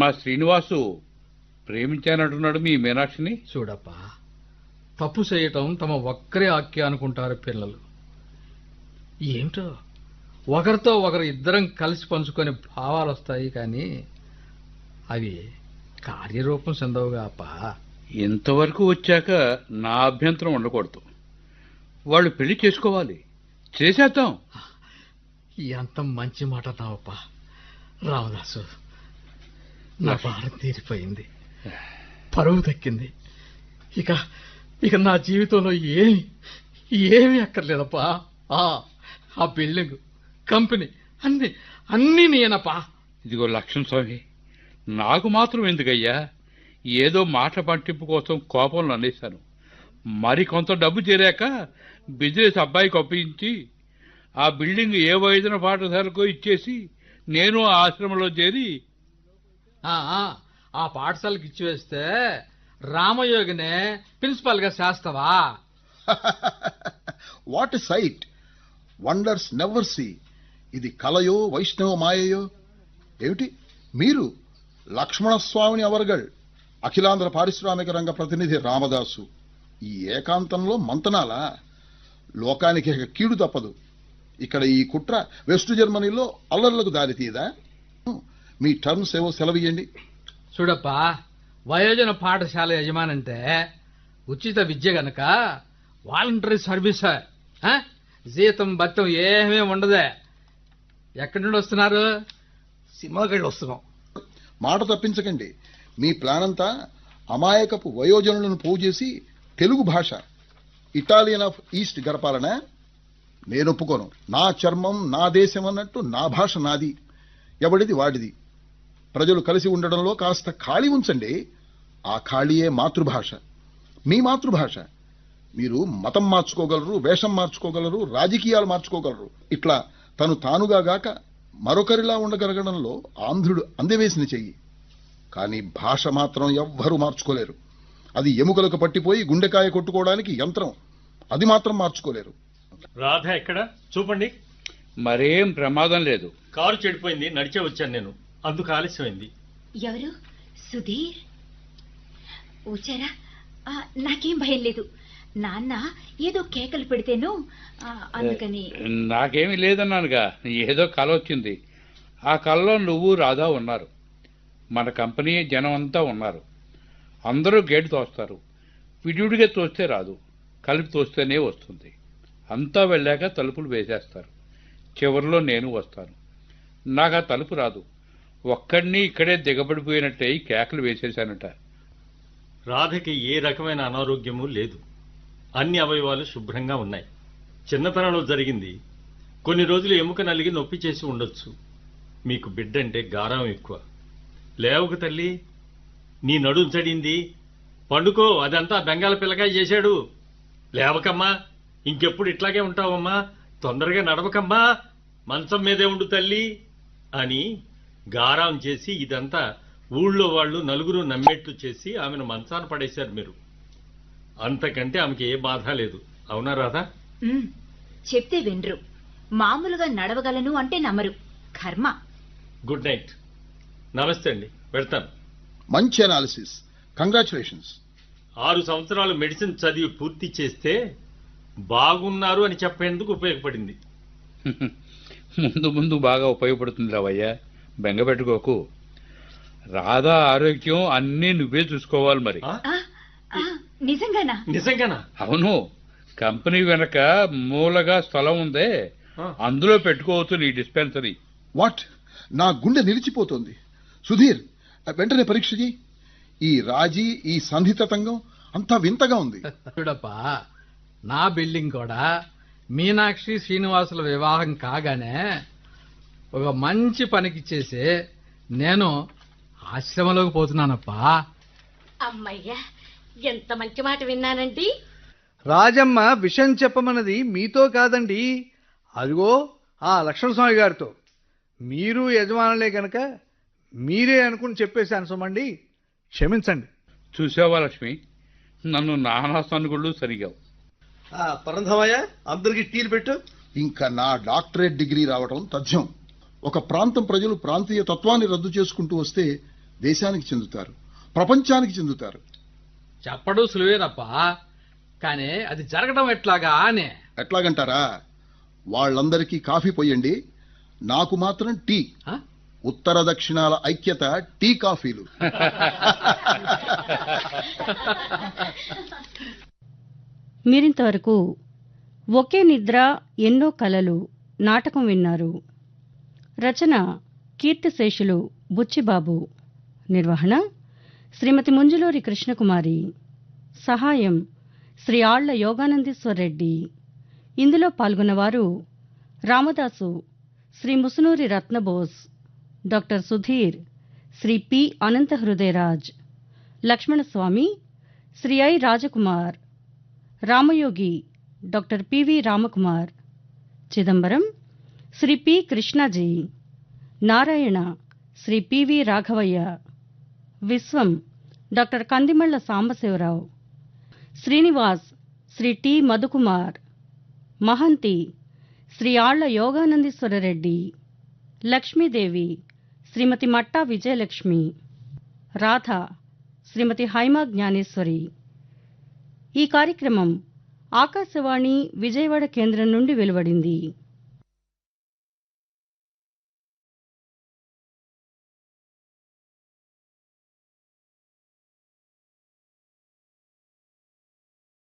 మా శ్రీనివాసు ప్రేమించానంటున్నాడు మీ మీనాక్షిని. చూడప్పా, తప్పు చేయటం తమ ఒక్కరే హక్కే అనుకుంటారు పిల్లలు. ఏమిటో ఒకరితో ఒకరు ఇద్దరం కలిసి పంచుకొని భావాలు వస్తాయి, కానీ అవి కార్యరూపం చెందవుగా అప్ప. ఇంతవరకు వచ్చాక నా అభ్యంతరం ఉండకూడదు. వాళ్ళు పెళ్లి చేసుకోవాలి, చేసేద్దాం. ఎంత మంచి మాట నావప్ప రామదాసు. నా భారం తీరిపోయింది, పరువు దక్కింది. ఇక ఇక నా జీవితంలో ఏమీ అక్కర్లేదప్పా. ఆ బిల్డింగ్, కంపెనీ అన్నీ నేనప్పా. ఇదిగో లక్ష్మణ స్వామి, నాకు మాత్రం ఎందుకయ్యా? ఏదో మాట పట్టింపు కోసం కోపంలో అనేశాను. మరి కొంత డబ్బు చేరాక బిజినెస్ అబ్బాయికి అప్పించి ఆ బిల్డింగ్ ఏ వైద్య పాఠశాలకు ఇచ్చేసి నేను ఆ ఆశ్రమంలో చేరి ఆ పాఠశాలకు ఇచ్చివేస్తే రామయోగినే ప్రిన్సిపాల్ గా చేస్తావా? What sight, wonders never see. ఇది కలయో వైష్ణవ మాయయో ఏమిటి? మీరు లక్ష్మణస్వామిని అవర్గల్, అఖిలాంధ్ర పారిశ్రామిక రంగ ప్రతినిధి రామదాసు, ఈ ఏకాంతంలో మంతనాలా? లోకానికి కీడు తప్పదు. ఇక్కడ ఈ కుట్ర వెస్ట్ జర్మనీలో అల్లర్లకు దారితీయదా? మీ టర్మ్స్ ఏవో సెలవియండి. చూడప్పా, వయోజన పాఠశాల యజమానంటే ఉచిత విద్య గనక వాలంటరీ సర్వీస్, జీతం బత్తం ఏమీ ఉండదే. ఎక్కడి నుండి వస్తున్నారు? సినిమాకెళ్ళి వస్తున్నాం. మాట తప్పించకండి. మీ ప్లాన్ అంతా అమాయకపు వయోజనులను పోగు చేసి తెలుగు భాష ఇటాలియన్ ఆఫ్ ఈస్ట్ గడపాలనా? నేను ఒప్పుకోను. నా చర్మం నా దేశం అన్నట్టు నా భాష నాది, ఎవడిది వాడిది. ప్రజలు కలిసి ఉండడంలో కాస్త ఖాళీ ఉంచండి. ఆ ఖాళీయే మాతృభాష, మీ మాతృభాష. మీరు మతం మార్చుకోగలరు, వేషం మార్చుకోగలరు, రాజకీయాలు మార్చుకోగలరు. ఇట్లా తను తానుగా గాక మరొకరిలా ఉండగలగడంలో ఆంధ్రుడు అందవేసిన చెయ్యి. కానీ భాష మాత్రం ఎవ్వరూ మార్చుకోలేరు. అది ఎముకలకు పట్టిపోయి గుండెకాయ కొట్టుకోవడానికి యంత్రం, అది మాత్రం మార్చుకోలేరు. రాధ ఎక్కడ చూపండి. మరేం ప్రమాదం లేదు. కారు చెడిపోయింది, నడిచే వచ్చాను నేను, అందుకు ఆలస్యమైంది. ఎవరు? సుధీర్ వచ్చారా? నాకేం భయం లేదు. నాన్న ఏదో కేకలు పెడితేను అందుకని. నాకేమీ లేదన్నానుగా, ఏదో కల వచ్చింది. ఆ కలలో నువ్వు రాధా ఉన్నారు. మన కంపెనీ జనం అంతా ఉన్నారు. అందరూ గేటు తోస్తారు. విడివిడిగా తోస్తే రాదు, కలిపి తోస్తేనే వస్తుంది. అంతా వెళ్ళాక తలుపులు వేసేస్తారు. చివరిలో నేను వస్తాను. నాకు ఆ తలుపు రాదు. ఒక్కడిని ఇక్కడే దిగబడిపోయినట్టే కేకలు వేసేశానట. రాధకి ఏ రకమైన అనారోగ్యము లేదు. అన్ని అవయవాలు శుభ్రంగా ఉన్నాయి. చిన్నతనంలో జరిగింది. కొన్ని రోజులు ఎముక నలిగి నొప్పి చేసి ఉండొచ్చు. మీకు బిడ్డంటే గారం ఎక్కువ. లేవకు తల్లి, నీ నడుం చడింది, పండుకో. అదంతా బెంగాల్ పిల్లకాయ చేశాడు. లేవకమ్మా, ఇంకెప్పుడు ఇట్లాగే ఉంటావమ్మా, తొందరగా నడవకమ్మా, మంచం మీదే ఉండు తల్లి అని గారం చేసి ఇదంతా ఊళ్ళో వాళ్ళు నలుగురు నమ్మేట్లు చేసి ఆమెను మంచాన పడేశారు మీరు. అంతకంటే ఆమెకి ఏ బాధ లేదు. అవునా రాధా? ఉమ్, చెప్తే వినరు. మామూలుగా నడవగలను అంటే నమ్మరు. కర్మ. Good night. నమస్తే అండి, వెళ్తాను. మంచి అనాలిసిస్, కంగ్రాచులేషన్స్. 6 సంవత్సరాలు మెడిసిన్ చదివి పూర్తి చేస్తే బాగున్నారు అని చెప్పేందుకు ఉపయోగపడింది. ముందు ముందు బాగా ఉపయోగపడుతుంది రావయ్యా, బెంగ పెట్టుకోకు. రాధా ఆరోగ్యం అన్నీ నువ్వే చూసుకోవాలి మరి. నిజంగానా? నిజంగానా? అవును, కంపెనీ వెనక మూలగా స్థలం ఉందే, అందులో పెట్టుకోవచ్చు నీ డిస్పెన్సరీ. వాట్? నా గుండె నిలిచిపోతోంది. సుధీర్, వెంటనే పరీక్ష చేయి. ఈ రాజీ, ఈ సంధి తతంగం అంతా వింతగా ఉంది. చూడప్పా, నా బిల్డింగ్ కూడా మీనాక్షి శ్రీనివాసుల వివాహం కాగానే ఒక మంచి పనికిచ్చేసి నేను ఆశ్రమంలోకి పోతున్నానప్పా. అమ్మయ్యా, ఎంత మంచి మాట విన్నానండి. రాజమ్మ విషయం చెప్పమన్నది మీతో కాదండి, అదిగో ఆ లక్ష్మణస్వామి గారితో. మీరు యజమానులే గనక మీరే అనుకుని చెప్పేశాను సుమండి, క్షమించండి. చూసావా లక్ష్మి, నన్ను నానా సనుగుళ్ళు సరిగావు. పరంధమయ్య, అందరికీ టీలు పెట్టు. ఇంకా నా డాక్టరేట్ డిగ్రీ రావటం తథ్యం. ఒక ప్రాంతం ప్రజలు ప్రాంతీయ తత్వాన్ని రద్దు చేసుకుంటూ వస్తే దేశానికి చెందుతారు, ప్రపంచానికి చెందుతారు. చెప్పడం సులువేనప్పా, కానీ అది జరగడం ఎట్లాగా అనే. ఎట్లాగంటారా? వాళ్ళందరికీ కాఫీ పోయండి, నాకు మాత్రం టీ. ఉత్తర దక్షిణాల ఐక్యత టీ కాఫీలు. మీరింతవరకు ఒకే నిద్ర ఎన్నో కలలు నాటకం విన్నారు. రచన కీర్తిశేషులు బుచ్చిబాబు. నిర్వహణ శ్రీమతి ముంజులూరి కృష్ణకుమారి. సహాయం శ్రీ ఆళ్ల యోగానందీశ్వర్ రెడ్డి. ఇందులో పాల్గొన్నవారు Ramadasu Shri Musunuri Ratnabose, doctor Sudheer Shri P Ananta Hrudayaraj, Lakshmanaswamy Shri I Rajakumar, Ramayogi doctor PV Ramakumar, Chidambaram Shri P Krishnaji, Narayana Shri PV Raghavaiah, Viswam doctor Kandimalla Sambasivarao, Srinivas Shri T Madhukumar, Mahanti Shri Alla Yoganandeeswarareddy, Lakshmidevi Shrimati Matta Vijayalakshmi, Radha Shrimati Haima Jnaneswari. ఈ కార్యక్రమం ఆకాశవాణి విజయవాడ కేంద్రం నుండి వెలువడింది.